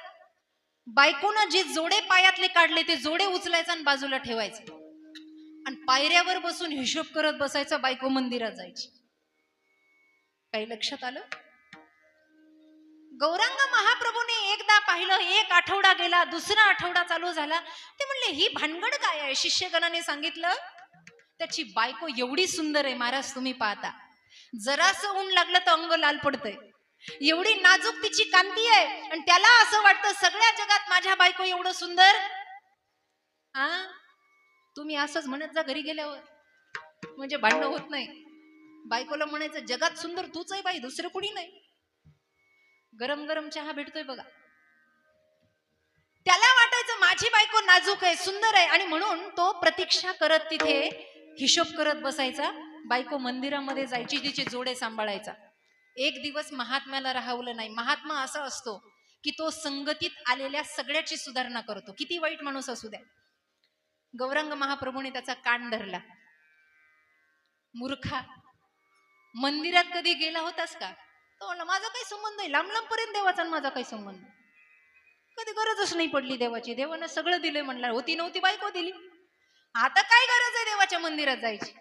Speaker 1: बायकोनं जे जोडे पायातले काढले ते जोडे उचलायचा आणि बाजूला ठेवायचे आणि पायऱ्यावर बसून हिशोब करत बसायचा. बायको मंदिरात जायची. काही लक्षात आलं? गौरांग महाप्रभूने एकदा पाहिलं, एक आठवडा गेला, दुसरा आठवडा चालू झाला. ते म्हणले ही भानगड काय आहे? शिष्यगणाने सांगितलं त्याची बायको एवढी सुंदर आहे महाराज, तुम्ही पाहता जरासं ऊन लागलं तर अंग लाल पडतंय, एवढी नाजूक तिची कांती आहे आणि त्याला असं वाटतं सगळ्या जगात माझ्या बायको एवढं सुंदर. तुम्ही असंच म्हणत जा घरी गेल्यावर, म्हणजे भांडण होत नाही. बायकोला म्हणायचं जगात सुंदर तूच आहे बाई, दुसरं कुणी नाही. गरम गरम चहा भेटतोय बघा. त्याला वाटायचं माझी बायको नाजूक आहे, सुंदर आहे आणि म्हणून तो प्रतीक्षा करत तिथे हिशोब करत बसायचा. बायको मंदिरामध्ये जायची, तिचे जोडे सांभाळायचा. एक दिवस महात्म्याला राहवलं नाही. महात्मा असा असतो की तो संगतीत आलेल्या सगळ्याची सुधारणा करतो, किती वाईट माणूस असू द्या. गौरांग महाप्रभूने त्याचा कान धरला. मूर्खा, मंदिरात कधी गेला होतास का? तो म्हणला माझा काही संबंध नाही, लांब लांब पर्यंत देवाचा माझा काही संबंध, कधी गरजच नाही पडली देवाची. देवानं सगळं दिलंय म्हणला, होती नव्हती बायको दिली, आता काय गरज आहे देवाच्या मंदिरात जायची.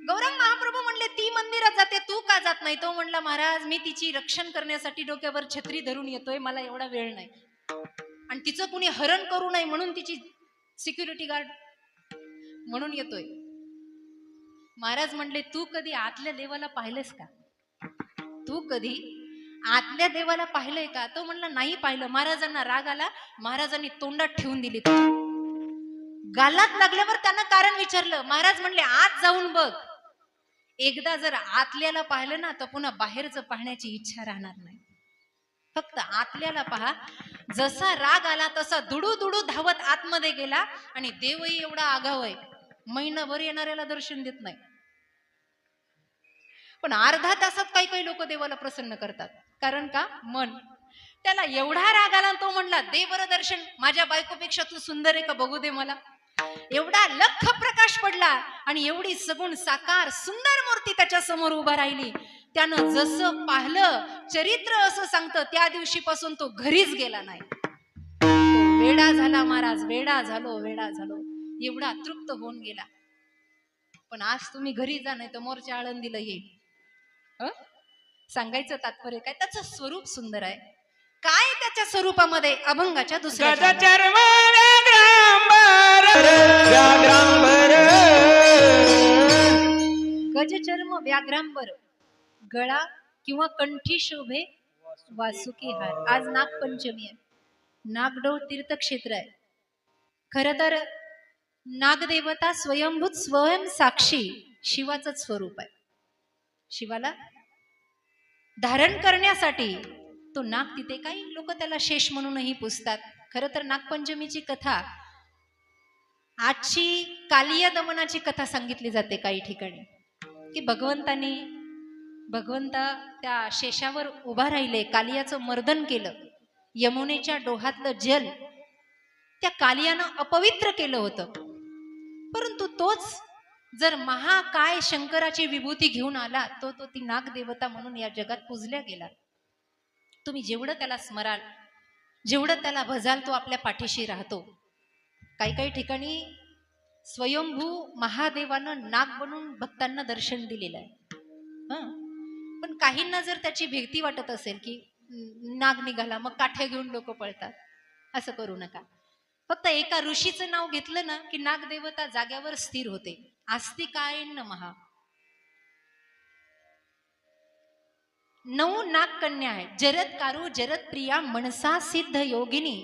Speaker 1: गौरांग महाप्रभू म्हणले ती मंदिरात जाते, तू का जात नाही? तो म्हणला महाराज मी तिची रक्षण करण्यासाठी डोक्यावर छत्री धरून येतोय, मला एवढा वेळ नाही आणि तिचं कुणी हरण करू नये म्हणून तिची सिक्युरिटी गार्ड म्हणून येतोय. महाराज म्हणले तू कधी आतल्या देवाला पाहिलेस का? तू कधी आतल्या देवाला पाहिलंय का? तो म्हणला नाही पाहिलं. महाराजांना राग आला, महाराजांनी तोंडात ठेवून दिली. गालात लागल्यावर त्यानं कारण विचारलं. महाराज म्हणले आत जाऊन बघ, एकदा जर आतल्याला पाहिलं ना तर पुन्हा बाहेरचं पाहण्याची इच्छा राहणार नाही, फक्त आतल्याला पहा. जसा राग आला तसा दुडू दुडू धावत आतमध्ये गेला आणि देवही एवढा आगाव आहे. महिनाभर येणाऱ्याला दर्शन देत नाही, पण अर्धा तासात काही काही लोक देवाला प्रसन्न करतात. कारण का? मन. त्याला एवढा राग आला, तो म्हणला दे बरं दर्शन, माझ्या बायकोपेक्षा तू सुंदर आहे का बघू दे मला. एवढा लख प्रकाश पडला आणि एवढी सगुण साकार सुंदर मूर्ती त्याच्या समोर उभा राहिली. त्यानं जसं पाहिलं, चरित्र असं सांगतं, त्या दिवशीपासून तो घरीच गेला नाही. तो वेडा झाला महाराज, वेडा झालो, वेडा झालो, एवढा तृप्त होऊन गेला. पण आज तुम्ही घरी जा, नाही तर मोरच्या आळंदीला येईल. सांगायचं तात्पर्य काय? त्याचं स्वरूप सुंदर आहे. काय त्याच्या स्वरूपामध्ये? अभंगाच्या दुसऱ्या गजचर्म व्याघ्रांबर, गळा किंवा कंठी शोभे वासुकी हार. आज नागपंचमी आहे, नागडोळ तीर्थक्षेत्र आहे. खर तर नागदेवता स्वयंभूत स्वयं साक्षी शिवाचं स्वरूप आहे. शिवाला धारण करण्यासाठी तो नाग तिथे, काही लोक त्याला शेष म्हणूनही पुजतात. खरं तर नागपंचमीची कथा, आजची कालिया दमनाची कथा सांगितली जाते काही ठिकाणी, की भगवंता त्या शेषावर उभा राहिले, कालियाचं मर्दन केलं. यमुनेच्या डोहातलं जल त्या कालियानं अपवित्र केलं होतं. परंतु तोच जर महाकाय शंकराची विभूती घेऊन आला, तो ती नागदेवता म्हणून या जगात पूजल्या गेला. तुम्ही जेवढं त्याला स्मराल, जेवढं त्याला भजाल, तो आपल्या पाठीशी राहतो. काही काही ठिकाणी स्वयंभू महादेवानं नाग बनून भक्तांना दर्शन दिलेलं आहे. पण काहींना जर त्याची भीती वाटत असेल की नाग निघाला मग काठ्या घेऊन लोक पळतात, असं करू नका. फक्त एका ऋषीचं नाव घेतलं ना की नागदेवता जाग्यावर स्थिर होते. आस्तिकाय नमः. 9 नागकन्या आहेत. जरद कारू, जरद प्रिया, मनसा सिद्ध योगिनी,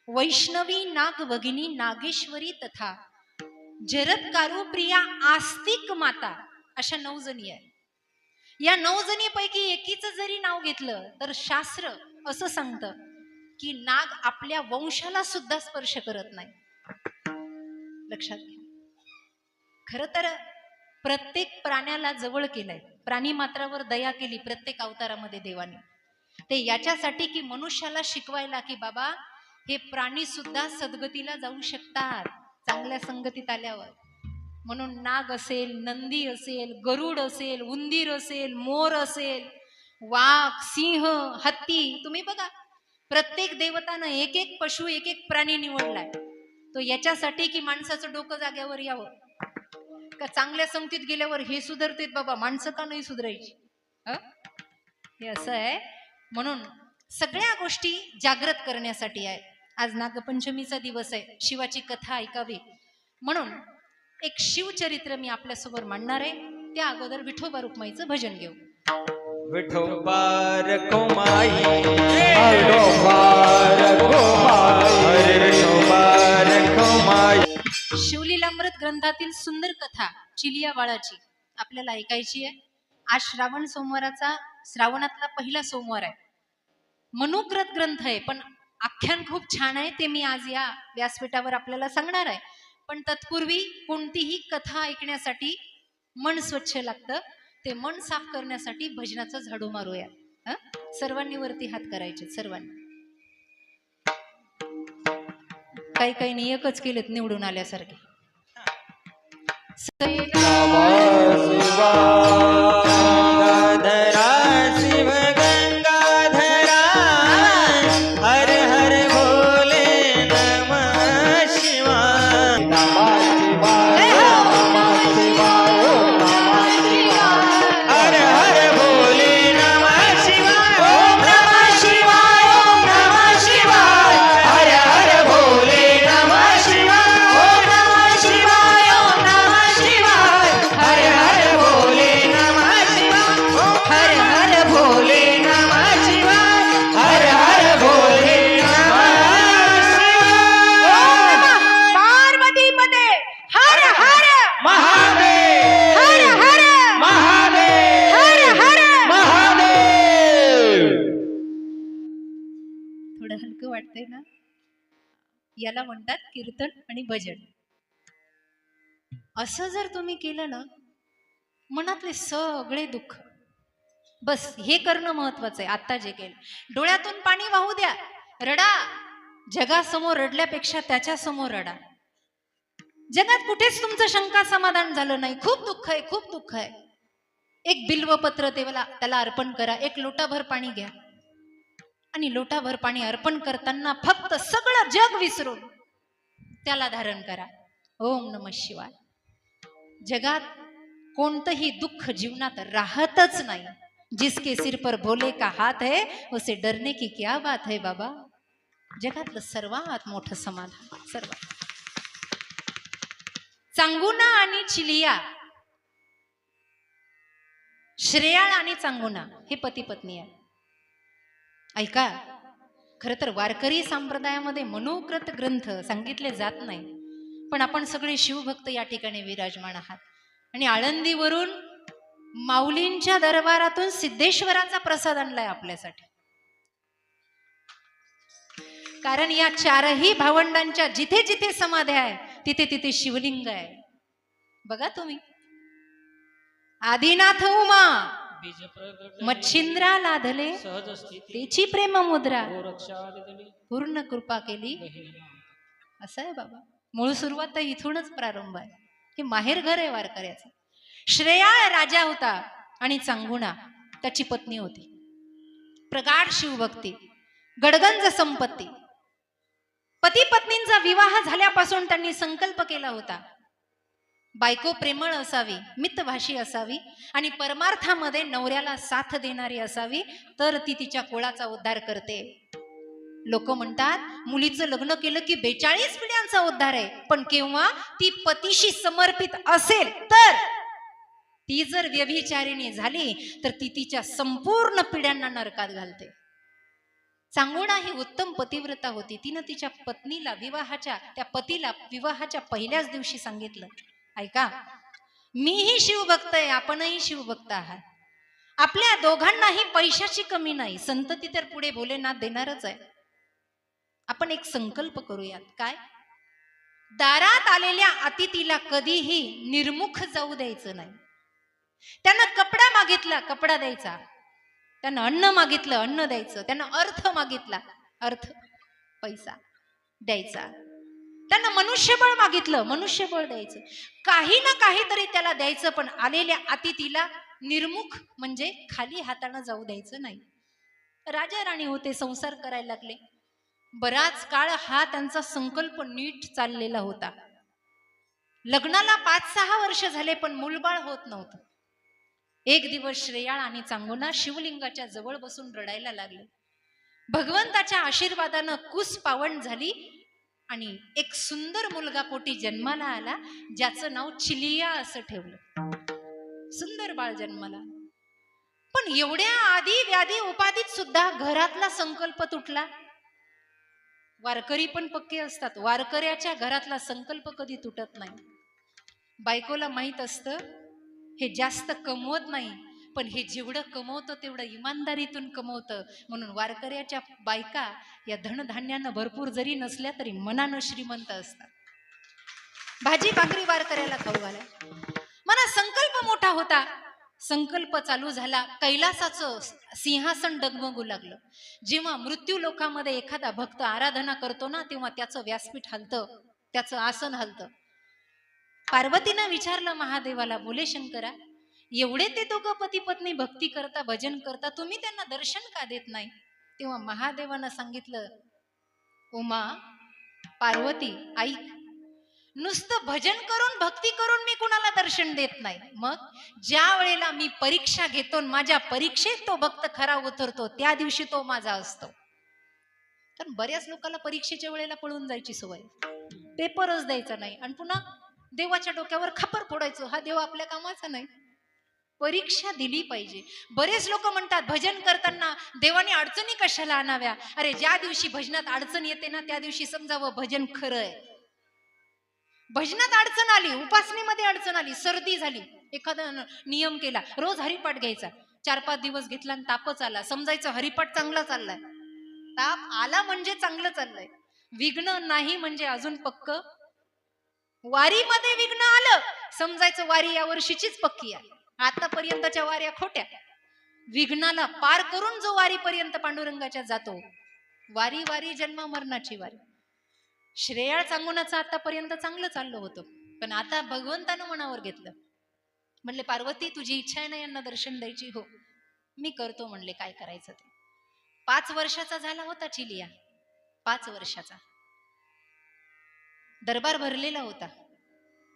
Speaker 1: वैष्णवी नाग भगिनी, नागेश्वरी तथा जरद कारू प्रिया आस्तिक माता, अशा 9 जणी आहेत. या 9 जणीपैकी एकीचं जरी नाव घेतलं तर शास्त्र असं सांगतं की नाग आपल्या वंशाला सुद्धा स्पर्श करत नाही. लक्षात घ्या. खर तर प्रत्येक प्राण्याला जवळ केलंय, प्राणी मात्रावर दया केली प्रत्येक अवतारामध्ये देवाने. ते याच्यासाठी की मनुष्याला शिकवायला की बाबा हे प्राणी सुद्धा सद्गतीला जाऊ शकतात चांगल्या संगतीत आल्यावर. म्हणून नाग असेल, नंदी असेल, गरुड असेल, उंदीर असेल, मोर असेल, वाघ, सिंह, हत्ती, तुम्ही बघा प्रत्येक देवतानं एक एक पशु, एक एक प्राणी निवडलाय. तो याच्यासाठी की माणसाचं डोकं जाग्यावर यावं. का चांगल्या संगतीत गेल्यावर हे सुधारतेत बाबा, माणसं का नाही सुधारायची? हे असं आहे. म्हणून सगळ्या गोष्टी जागृत करण्यासाठी आहे. आज नागपंचमीचा दिवस आहे, शिवाची कथा ऐकावी म्हणून एक शिवचरित्र मी आपल्यासमोर मांडणार आहे. त्या अगोदर विठोबा रुक्माईचं भजन घेऊ.
Speaker 2: विठोबा रखुमाई, विठोबा रखुमाई, विठोबा रखुमाई.
Speaker 1: शिवलीलामृत ग्रंथातील सुंदर कथा चिलिया बाळाची आपल्याला ऐकायची आहे. आज श्रावण सोमवाराचा, श्रावणातला पहिला सोमवार आहे. मनुग्रत ग्रंथ आहे पण आख्यान खूप छान आहे. ते मी आज या व्यासपीठावर आपल्याला सांगणार आहे. पण तत्पूर्वी कोणतीही कथा ऐकण्यासाठी मन स्वच्छ लागतं. ते मन साफ करण्यासाठी भजनाचं झाडू मारूया. सर्वांनी वरती हात करायचे, सर्वांनी. काही काही नियकच केलेत निवडून आल्यासारखे. वाटतंय ना? याला म्हणतात कीर्तन आणि भजन. असं जर तुम्ही केलं ना, मनातले सगळे दुःख, बस हे करणं महत्वाचं आहे. आता जे केलं, डोळ्यातून पाणी वाहू द्या, रडा. जगासमोर रडल्यापेक्षा त्याच्या समोर रडा. जगात कुठेच तुमचं शंका समाधान झालं नाही, खूप दुःख आहे, खूप दुःख आहे. एक बिल्वपत्र त्याला अर्पण करा, एक लोटाभर पाणी घ्या आणि लोटाभर पाणी अर्पण करताना फक्त सगळं जग विसरून त्याला धारण करा. ओम नमः शिवाय. जगात कोणतंही दुःख जीवनात राहतच नाही. जिसके सिर पर भोले का हात है उसे डरने की क्या बात है बाबा. जगातलं सर्वात मोठं समाधान, सर्वात. चांगुना आणि चिलिया, श्रेयाळ आणि चांगुना हे पती पत्नी आहे. ऐका, खर तर वारकरी संप्रदायामध्ये मनोकृत ग्रंथ सांगितले जात नाही, पण आपण सगळे शिवभक्त या ठिकाणी विराजमान आहात. आणि आळंदीवरून माऊलींच्या दरबारातून सिद्धेश्वराचा प्रसाद आणलाय आपल्यासाठी. कारण या चारही भावंडांच्या जिथे जिथे समाध्या आहे तिथे तिथे शिवलिंग आहे. बघा तुम्ही, आदिनाथ उमा मच्छिंद्रा लाधले तेची प्रेम मुद्रा पूर्ण कृपा केली. असं आहे बाबा. मूळ सुरुवात तर इथूनच प्रारंभ आहे. हे माहेर घर आहे वारकऱ्याचं. श्रेयाळ राजा होता आणि चांगुणा त्याची पत्नी होती. प्रगाढ शिवभक्ती, गडगंज संपत्ती. पती पत्नींचा विवाह झाल्यापासून त्यांनी संकल्प केला होता, बायको प्रेमळ असावी, मितभाषी असावी आणि परमार्थामध्ये नवऱ्याला साथ देणारी असावी, तर ती तिच्या कुळाचा उद्धार करते. लोक म्हणतात मुलीचं लग्न केलं की 42 पिढ्यांचा उद्धार आहे, पण केव्हा ती पतीशी समर्पित असेल तर. ती जर व्यभिचारिणी झाली तर ती तिच्या संपूर्ण पिढ्यांना नरकात घालते. चांगुणा ही उत्तम पतिव्रता होती. तिनं तिच्या पत्नीला त्या पतीला विवाहाच्या पहिल्याच दिवशी सांगितलं, ऐका, मीही शिवभक्त आहे, आपणही शिवभक्त आहात. आपल्या दोघांनाही पैशाची कमी नाही, संतती तर पुढे भोलेनाथ देणारच आहे. आपण एक संकल्प करूयात. काय? दारात आलेल्या अतिथीला कधीही निर्मुख जाऊ द्यायचं नाही. त्यानं कपडा मागितला, कपडा द्यायचा. त्यानं अन्न मागितलं, अन्न द्यायचं. त्यानं अर्थ मागितला, अर्थ, पैसा द्यायचा. त्यानं मनुष्यबळ मागितलं, मनुष्यबळ द्यायचं. काही ना काहीतरी त्याला द्यायचं, पण आलेल्या अतिथीला निर्मुख म्हणजे खाली हाताने जाऊ द्यायचं नाही. राजा राणी होते, संसार करायला लागले. बराच काळ हा त्यांचा संकल्प नीट चाललेला होता. लग्नाला 5-6 वर्ष झाले, पण मूलबाळ होत नव्हतं. एक दिवस श्रेयाळ आणि चांगुणा शिवलिंगाच्या जवळ बसून रडायला लागले. भगवंताच्या आशीर्वादानं कुस पावन झाली आणि एक सुंदर मुलगा पोटी जन्माला आला, ज्याचं नाव चिलिया असं ठेवलं. सुंदर बाळ जन्माला. पण एवढ्या आधी व्याधी उपाधीत सुद्धा घरातला संकल्प तुटला. वारकरी पण पक्के असतात, वारकऱ्याच्या घरातला संकल्प कधी तुटत नाही. बायकोला माहित असतं हे जास्त कमवत नाही, पण हे जेवढं कमवतं तेवढं इमानदारीतून कमवतं. म्हणून वारकऱ्याच्या बायका या धनधान्यानं भरपूर जरी नसल्या तरी मनानं श्रीमंत असतात. भाजी भाकरी वारकऱ्याला खाऊ घालाय. मला संकल्प मोठा होता. संकल्प चालू झाला, कैलासाचं सिंहासन डगमगू लागलं. जेव्हा मृत्यू लोकामध्ये एखादा भक्त आराधना करतो ना, तेव्हा त्याचं व्यासपीठ हलतं, त्याचं आसन हलतं. पार्वतीनं विचारलं महादेवाला, बोले शंकरा, एवढे ते दोघं पती पत्नी भक्ती करता, भजन करता, तुम्ही त्यांना दर्शन का देत नाही? तेव्हा महादेवानं सांगितलं, उमा, पार्वती, ऐक, नुसतं भजन करून भक्ती करून मी कुणाला दर्शन देत नाही. मग ज्या वेळेला मी परीक्षा घेतो, माझ्या परीक्षेत तो भक्त खरा उतरतो, त्या दिवशी तो माझा असतो. कारण बऱ्याच लोकांना परीक्षेच्या वेळेला पळून जायची सवय, पेपरच द्यायचा नाही आणि पुन्हा देवाच्या डोक्यावर खापर फोडायचं. हा देव आपल्या कामाचा नाही. परीक्षा दिली पाहिजे. बरेच लोक म्हणतात भजन करताना देवाने अडचणी कशाला आणाव्या. अरे, ज्या दिवशी भजनात अडचण येते ना, त्या दिवशी समजावं भजन खरं आहे. भजनात अडचण आली, उपासनेमध्ये अडचण आली, सर्दी झाली, एखादा नियम केला, रोज हरिपाठ घ्यायचा. 4-5 दिवस घेतला आणि तापच आला, समजायचं हरिपाठ चांगला चाललाय. ताप आला म्हणजे चांगलं चाललंय. विघ्न नाही म्हणजे अजून पक्क. वारीमध्ये विघ्न आलं समजायचं वारी या वर्षीचीच पक्की आहे. आतापर्यंतच्या वाऱ्या खोट्या. विघ्नाला पार करून जो वारीपर्यंत पांडुरंगाच्या जातो, वारी वारी जन्म मरणाची वारी. श्रेयाळ चांगुनाचं आतापर्यंत चांगलं चाललं होतं, पण आता भगवंतानं मनावर घेतलं. म्हणले पार्वती तुझी इच्छा आहे ना यांना दर्शन द्यायची? हो मी करतो म्हणले, काय करायचं ते. 5 वर्षाचा झाला होता चिलिया, 5 वर्षाचा. दरबार भरलेला होता.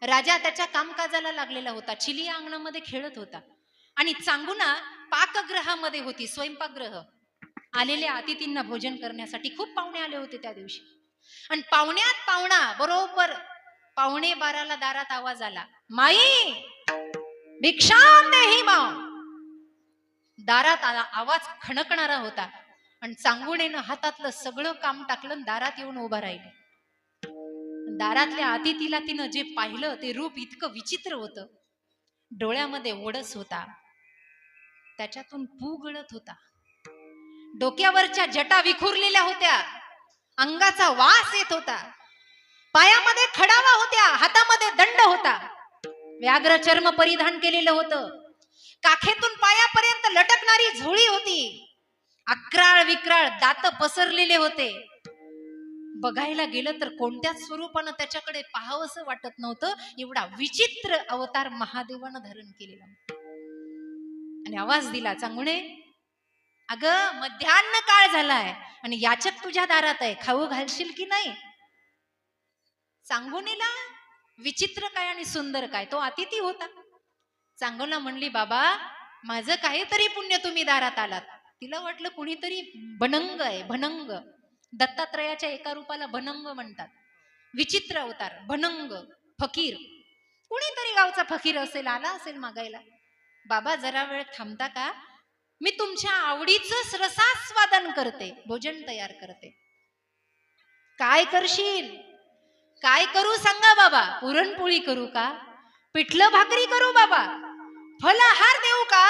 Speaker 1: राजा त्याच्या कामकाजाला लागलेला होता. चिलिया अंगणामध्ये खेळत होता आणि चांगुना पाकगृहामध्ये होती, स्वयंपाकगृह. आलेल्या अतिथींना भोजन करण्यासाठी खूप पाहुणे आले होते त्या दिवशी. आणि पाहुण्यात पाहुणा बरोबर 11:15 दारात आवाज आला, माई भिक्षाम देही माव. दारात आवाज खणकणारा होता आणि चांगुणेनं हातातलं सगळं काम टाकलं, दारात येऊन उभा राहिले. दारातल्या अतिथीला तिनं जे पाहिलं ते रूप इतकं विचित्र होतं. डोळ्यामध्ये ओडस होता, त्याच्यातून पू गळत होता, डोक्यावरच्या जटा विखुरलेल्या होत्या, अंगाचा वास येत होता, पायामध्ये खडावा होत्या, हातामध्ये दंड होता, व्याघ्र चर्म परिधान केलेलं होतं, काखेतून पायापर्यंत लटकणारी झोळी होती, अक्राळ विक्राळ दात पसरलेले होते. बघायला गेलं तर कोणत्याच स्वरूपानं त्याच्याकडे पाहावंसं वाटत नव्हतं, एवढा विचित्र अवतार महादेवानं धारण केलेला. आणि आवाज दिला, चांगुणे अगं मध्यान्ह काळ झालाय आणि याचक तुझ्या दारात आहे, खाऊ घालशील की नाही? चांगुणीला विचित्र काय आणि सुंदर काय, तो अतिथी होता. चांगुणा म्हणली, बाबा माझं काहीतरी पुण्य तुम्ही दारात आलात. तिला वाटलं कुणीतरी भनंग आहे, भनंग. दत्तात्रयाच्या एका रूपाला भनंग म्हणतात. विचित्र अवतार, भनंग, फकीर, कुणीतरी गावचा फकीर असेल, आला असेल मागायला. बाबा जरा वेळ थांबता का? मी तुमच्या आवडीचं रसास्वादन करते, भोजन तयार करते. काय करशील? काय करू सांगा बाबा? पुरणपोळी करू का? पिठलं भाकरी करू बाबा? फलाहार देऊ का?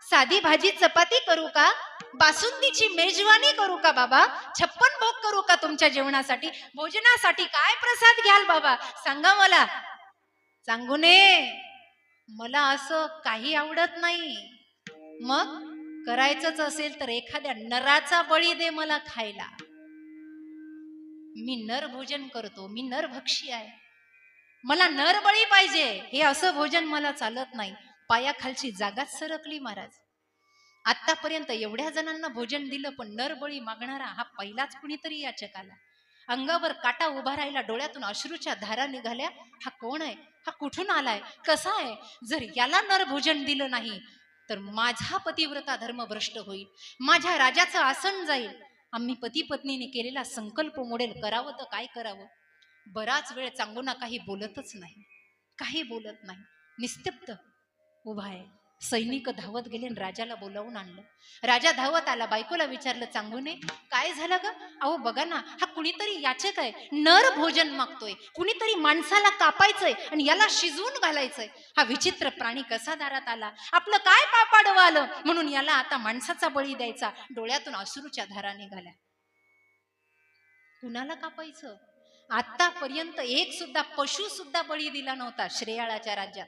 Speaker 1: साधी भाजी चपाती करू का? बासुंदीची मेजवानी करू का बाबा? 56 भोग करू का तुमच्या जेवणासाठी? भोजनासाठी काय प्रसाद घ्याल बाबा? सांगा मला. चांगुने मला असं काही आवडत नाही. मग करायचंच असेल तर एखाद्या नराचा बळी दे मला खायला. मी नर भोजन करतो, मी नरभक्षी आहे, मला नर बळी पाहिजे. हे असं भोजन मला चालत नाही. पायाखालची जागाच सरकली महाराज. आतापर्यंत एवढ्या जणांना भोजन दिलं, पण नरबळी मागणारा हा पहिलाच कुणीतरी याचक आला. अंगावर काटा उभा राहिला, डोळ्यातून अश्रूच्या धारा निघाल्या. हा कोण आहे? हा कुठून आलाय? कसा आहे? जर याला नर भोजन दिलं नाही तर माझा पतिव्रता धर्म भ्रष्ट होईल, माझ्या राजाचं आसन जाईल, आम्ही पती पत्नीने केलेला संकल्प मोडेल. करावं तर काय करावं? बराच वेळ चांगुना काही बोलतच नाही, काही बोलत नाही, निस्तब्ध उभा आहे. सैनिक धावत गेले आणि राजाला बोलावून आणलं. राजा धावत आला, बायकोला विचारलं, चांगुने काय झालं ग? अहो बघा ना, हा कुणीतरी याचक आहे, नर भोजन मागतोय, कुणीतरी माणसाला कापायचंय आणि याला शिजवून घालायचंय. हा विचित्र प्राणी कसा दारात आला? आपलं काय पापाडवं आलं म्हणून याला आता माणसाचा बळी द्यायचा? डोळ्यातून अश्रूच्या धारा निघाल्या. कुणाला कापायचं? आतापर्यंत एक सुद्धा पशु सुद्धा बळी दिला नव्हता श्रेयाळाच्या राज्यात.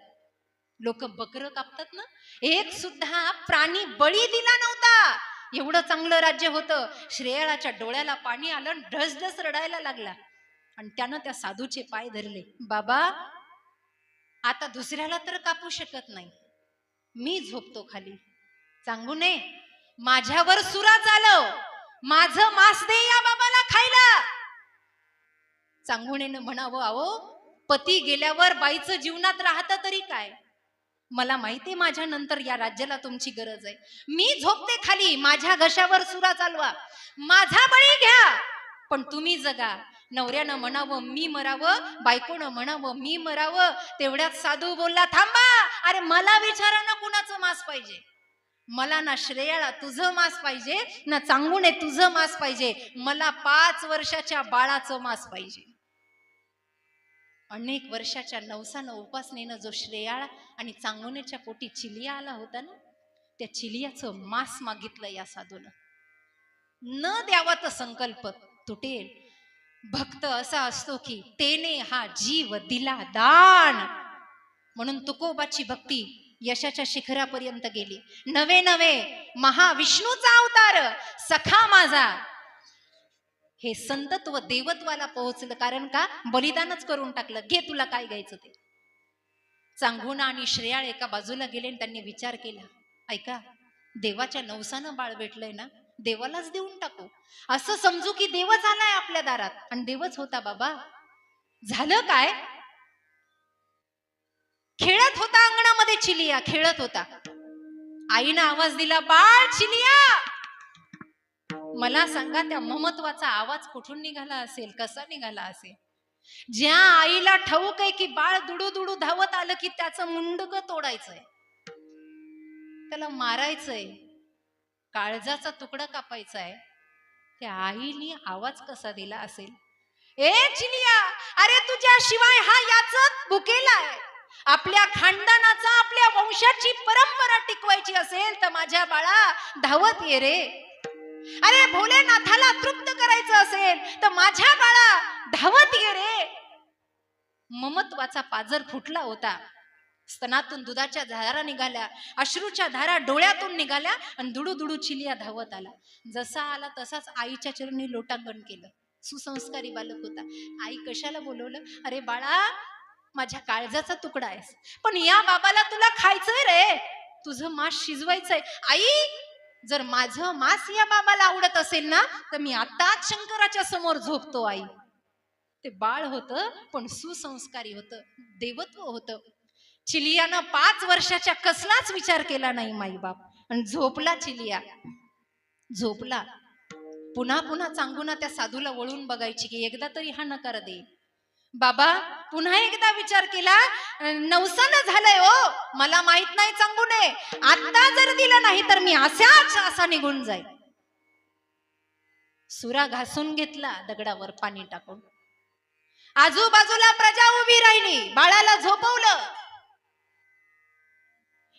Speaker 1: लोक बकरं कापतात ना, एक सुद्धा प्राणी बळी दिला नव्हता. एवढं चांगलं राज्य होतं. श्रेयाळाच्या डोळ्याला पाणी आलं, ढसढस रडायला लागला आणि त्यानं त्या साधूचे पाय धरले. बाबा आता दुसऱ्याला तर कापू शकत नाही, मी झोपतो खाली. चांगुने माझ्यावर सुरा चालव, माझं मांस दे या बाबाला खायला. चांगुणेनं म्हणावं, अहो पती गेल्यावर बाईचं जीवनात राहतं तरी काय? मला माहितीये माझ्या नंतर या राज्याला तुमची गरज आहे. मी झोपते खाली, माझ्या घशावर सुरा चालवा, माझा बळी घ्या, पण तुम्ही जगा. नवऱ्यानं म्हणावं मी मरावं, बायकोनं म्हणावं मी मरावं. तेवढ्यात साधू बोलला, थांबा, अरे मला विचारा ना कुणाचं मांस पाहिजे. मला ना श्रेयाला तुझं मांस पाहिजे, ना चांगुणे तुझं मांस पाहिजे, मला 5 वर्षाच्या बाळाचं मांस पाहिजे. अनेक वर्षाच्या नवसानं उपासनेनं जो श्रेयाळ आणि चांगुनेच्या पोटी चिलिया आला होता ना, त्या चिलियाचं मांस मागितलं या साधूनं. न द्यावा तर संकल्प तुटेल. भक्त असा असतो की तेने हा जीव दिला दान, म्हणून तुकोबाची भक्ती यशाच्या शिखरापर्यंत गेली. नवे नवे महाविष्णूचा अवतार सखा माझा, हे संतत्व देवत्वाला पोहोचलं. कारण का? बलिदानच करून टाकलं. घे तुला काय घ्यायचं ते. चांगुना आणि श्रेयाळ एका बाजूला गेले आणि त्यांनी विचार केला, ऐका, देवाच्या नवसानं बाळ भेटलंय ना, देवालाच देऊन टाकू. असं समजू की देवच आलाय आपल्या दारात. आणि देवच होता बाबा. झालं काय? खेळत होता अंगणामध्ये चिलिया, खेळत होता. आईनं आवाज दिला, बाळ चिलिया. मला सांगा त्या ममत्वाचा आवाज कुठून निघाला असेल, कसा निघाला असेल? ज्या आईला ठाऊक आहे की बाळ दुडू दुडू धावत आलं की त्याचं मुंडक तोडायचंय, त्याला मारायचंय, काळजाचा तुकडा कापायचाय, त्या आईने आवाज कसा दिला असेल? ए चिलिया, अरे तुझ्याशिवाय हा याचक भुकेलाय. आपल्या खानदानाचा, आपल्या वंशाची परंपरा टिकवायची असेल तर माझ्या बाळा धावत ये रे. अरे भोलेनाथाला तृप्त करायचं असेल तर माझ्या बाळा धावत ये रे. ममत्वाचा पाजर फुटला होता. स्तनातून दुधाच्या धारा निघाल्या, अश्रूच्या धारा डोळ्यातून निघाल्या आणि दुडू दुडू चिलिया धावत आला. जसा आला तसाच आईच्या चरणी लोटांगण केलं. सुसंस्कारी बालक होता. आई कशाला बोलवलं? अरे बाळा, माझ्या काळजाचा तुकडा आहेस, पण या बाबाला तुला खायचंय रे, तुझं मांस शिजवायचंय. आई, जर माझं मांस या बाबाला आवडत असेल ना तर मी आताच शंकराच्या समोर झोपतो. आई, ते बाळ होतं पण सुसंस्कारी होतं, देवत्व होतं. चिलियानं 5 वर्षाच्या कसलाच विचार केला नाही माई बाप, आणि झोपला चिलिया, झोपला. पुन्हा पुन्हा चांगुना त्या साधूला वळून बघायची की एकदा तरी हा नकार दे. बाबा पुन्हा एकदा विचार केला, नवसानं झालंय हो, मला माहित नाही चांगुने, आता जर दिलं नाही तर मी असा निघून जाईल. सुरा घासून घेतला दगडावर पाणी टाकून. आजूबाजूला प्रजा उभी राहिली, बाळाला झोपवलं.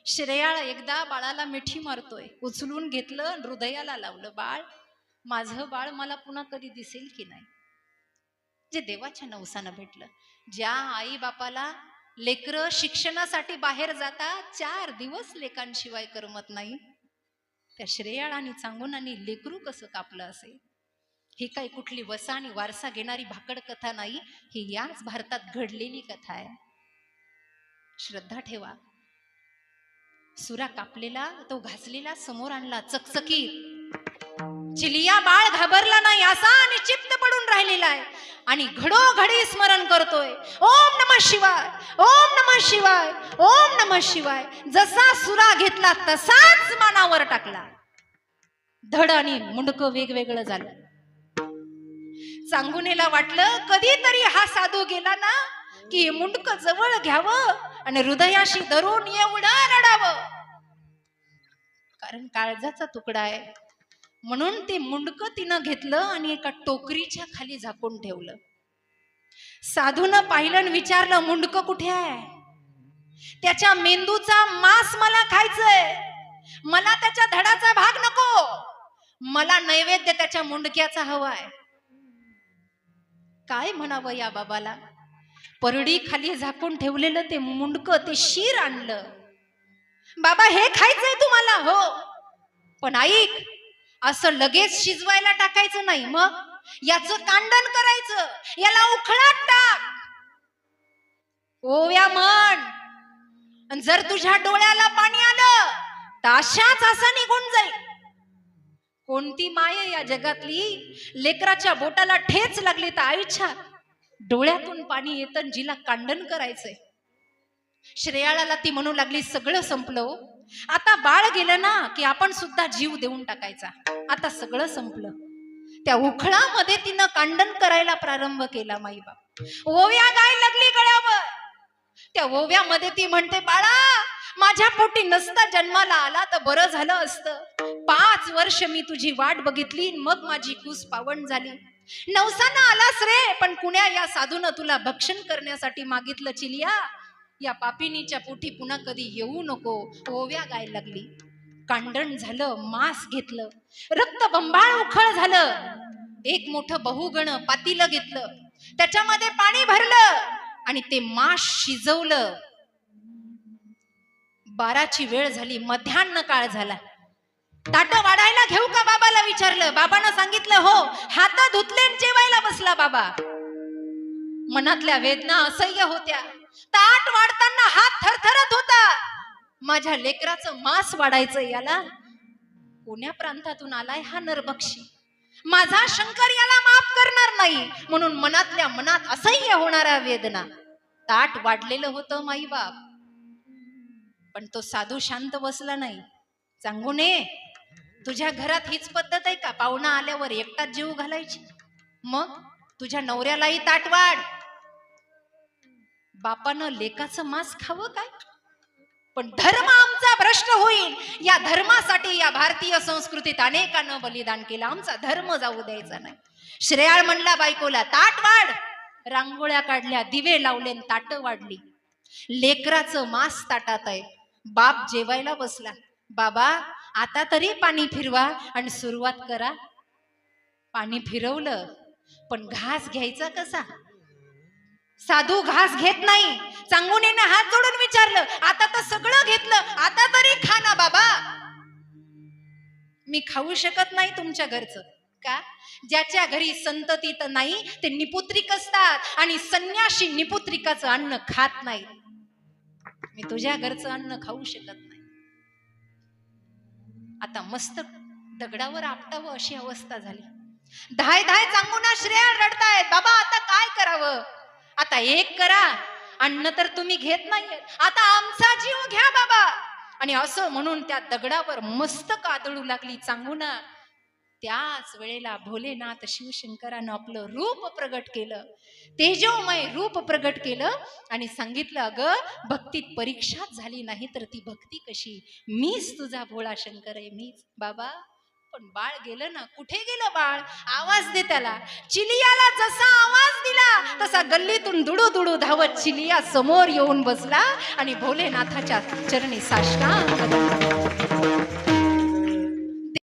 Speaker 1: श्रेयाळ एकदा बाळाला मिठी मारतोय, उचलून घेतलं, हृदयाला लावलं. बाळ, माझं बाळ मला पुन्हा कधी दिसेल की नाही? जे देवाच्या नवसानं भेटलं. ज्या आई बापाला लेकरं शिक्षणासाठी बाहेर जातात, 4 दिवस लेकांशिवाय करमत नाही, त्या श्रेयाळ आणि चांगुनांनी लेकरू कसं कापलं असेल? ही काही कुठली वसा आणि वारसा घेणारी भाकड कथा नाही, ही याच भारतात घडलेली कथा आहे. श्रद्धा ठेवा. सुरा कापलेला, तो घासलेला समोर आणला, चकचकीत. चिलिया बाळ घाबरला नाही, असा निश्चिप्त पडून राहिलेला आहे आणि घडोघडी स्मरण करतोय, ओम नमः शिवाय, ओम नमः शिवाय, ओम नमः शिवाय. जसा सुरा घेतला तसाच मानावर टाकला. धड आणि मुंडकं वेगवेगळं झालं. चांगुनेला वाटलं कधीतरी हा साधू गेला ना की हे मुंडकं जवळ घ्यावं आणि हृदयाशी धरून एवढं रडावं, कारण काळजाचा तुकडा आहे. म्हणून ते मुंडकं तिनं घेतलं आणि एका टोकरीच्या खाली झाकून ठेवलं. साधूनं पाहिलं आणि विचारलं, मुंडकं कुठे आहे? त्याच्या मेंदूचा मांस मला खायचंय, मला त्याच्या धडाचा भाग नको, मला नैवेद्य त्याच्या मुंडक्याचा हवाय. काय म्हणावं या बाबाला? परडी खाली झाकून ठेवलेलं ते मुंडकं, ते शीर आणलं. बाबा, हे खायचंय तुम्हाला? हो, पण ऐक, असं लगेच शिजवायला टाकायचं नाही, मग याचं कांडण करायचं, याला उखळात टाक, ओव्या म्हण, आणि जर तुझ्या डोळ्याला पाणी आलं तर अशाच असं निघून जाईल. कोणती माय या जगातली लेकराच्या बोटाला ठेच लागली तर आईच्या डोळ्यातून पाणी येतं, जिला कांडण करायचंय. श्रेयाळाला ती म्हणू लागली, सगळं संपलं, आता बाळ गेलं ना की आपण सुद्धा जीव देऊन टाकायचा, आता सगळं संपलं. त्या उखळामध्ये तिनं कांडण करायला प्रारंभ केला. माईबाप ओव्या गाय लागली गळ्यावर. त्या ओव्यामध्ये ती म्हणते, बाळा, माझ्या पोटी नसता जन्माला आला तर बरं झालं असतं. 5 वर्ष मी तुझी वाट बघितली, मग माझी कूस पावन झाली. नवसानं आलास रे, पण कुण्या या साधूनं तुला भक्षण करण्यासाठी मागितलं. चिलिया, या पापिनीच्या पोटी पुन्हा कधी येऊ नको. ओव्या गाय लागली, कांडण झालं, मांस घेतलं, रक्त बंबाळ उखळ झालं. एक मोठं बहुगण पातीलं घेतलं, त्याच्यामध्ये पाणी भरलं आणि ते मांस शिजवलं. 12ची वेळ झाली, मध्यान्ह काळ झाला. ताटं वाढायला घेऊ का बाबाला विचारलं. बाबांना सांगितलं हो. हात धुतले आणि जेवायला बसला बाबा. मनातल्या वेदना असह्य होत्या. ताट वाढताना हात थरथरत होता. माझ्या लेकराचं मांस वाढायचं, याला कोण्या प्रांतातून आलाय हा नरभक्षी. माझा शंकर याला माफ करणार नाही. म्हणून मनातल्या मनात असह्य होणाऱ्या वेदना. ताट वाढलेलं होतं माई बाप, पण तो साधू शांत बसला नाही. चांगुने, तुझ्या घरात हीच पद्धत आहे का? पाहुणा आल्यावर एकटाच जीव घालायची? मग तुझ्या नवऱ्यालाही ताट वाढ. बापानं लेकाचं मांस खावं काय? पण धर्म आमचा भ्रष्ट होईल, या धर्मासाठी या भारतीय संस्कृतीत अनेकांना बलिदान केलं. आमचा धर्म जाऊ द्यायचा नाही. श्रेयाळ म्हणला बायकोला, ताट वाढ. रांगोळ्या काढल्या, दिवे लावले, ताट वाढली. लेकराचं मांस ताटात आहे. बाप जेवायला बसला. बाबा, आता तरी पाणी फिरवा आणि सुरुवात करा. पाणी फिरवलं, पण घास घ्यायचा कसा? साधू घास घेत नाही. चांगुनेने हात जोडून विचारलं, आता तर सगळं घेतलं, आता तरी खा ना बाबा. मी खाऊ शकत नाही तुमच्या घरचं. का? ज्याच्या घरी संतती तर नाही ते निपुत्रिक असतात, आणि संन्याशी निपुत्रिकाचं अन्न खात नाही. मी तुझ्या घरचं अन्न खाऊ शकत नाही. आता मस्त दगडावर आपटावं अशी अवस्था झाली. धाय धाय चांगुना श्रेयाळ रडतायत. बाबा, आता काय करावं? आता एक करा, अन्न तर तुम्ही घेत नाहीये, आता आमचा जीव घ्या बाबा. आणि असं म्हणून त्या दगडावर मस्तक आदळू लागली चांगुना. त्याच वेळेला भोलेनाथ शिवशंकरानं आपलं रूप प्रगट केलं, तेजोमय रूप प्रगट केलं, आणि सांगितलं, अगं भक्तीत परीक्षाच झाली नाही तर ती भक्ती कशी? मीच तुझा भोळा शंकर आहे, मीच. बाबा, पण बाळ गेलं ना. कुठे गेलं बाळ? आवाज दे त्याला. चिलियाला जसा आवाज दिला तसा गल्लीतून दुडू दुडू धावत चिलिया समोर येऊन बसला आणि भोलेनाथाच्या चरणी साष्टांग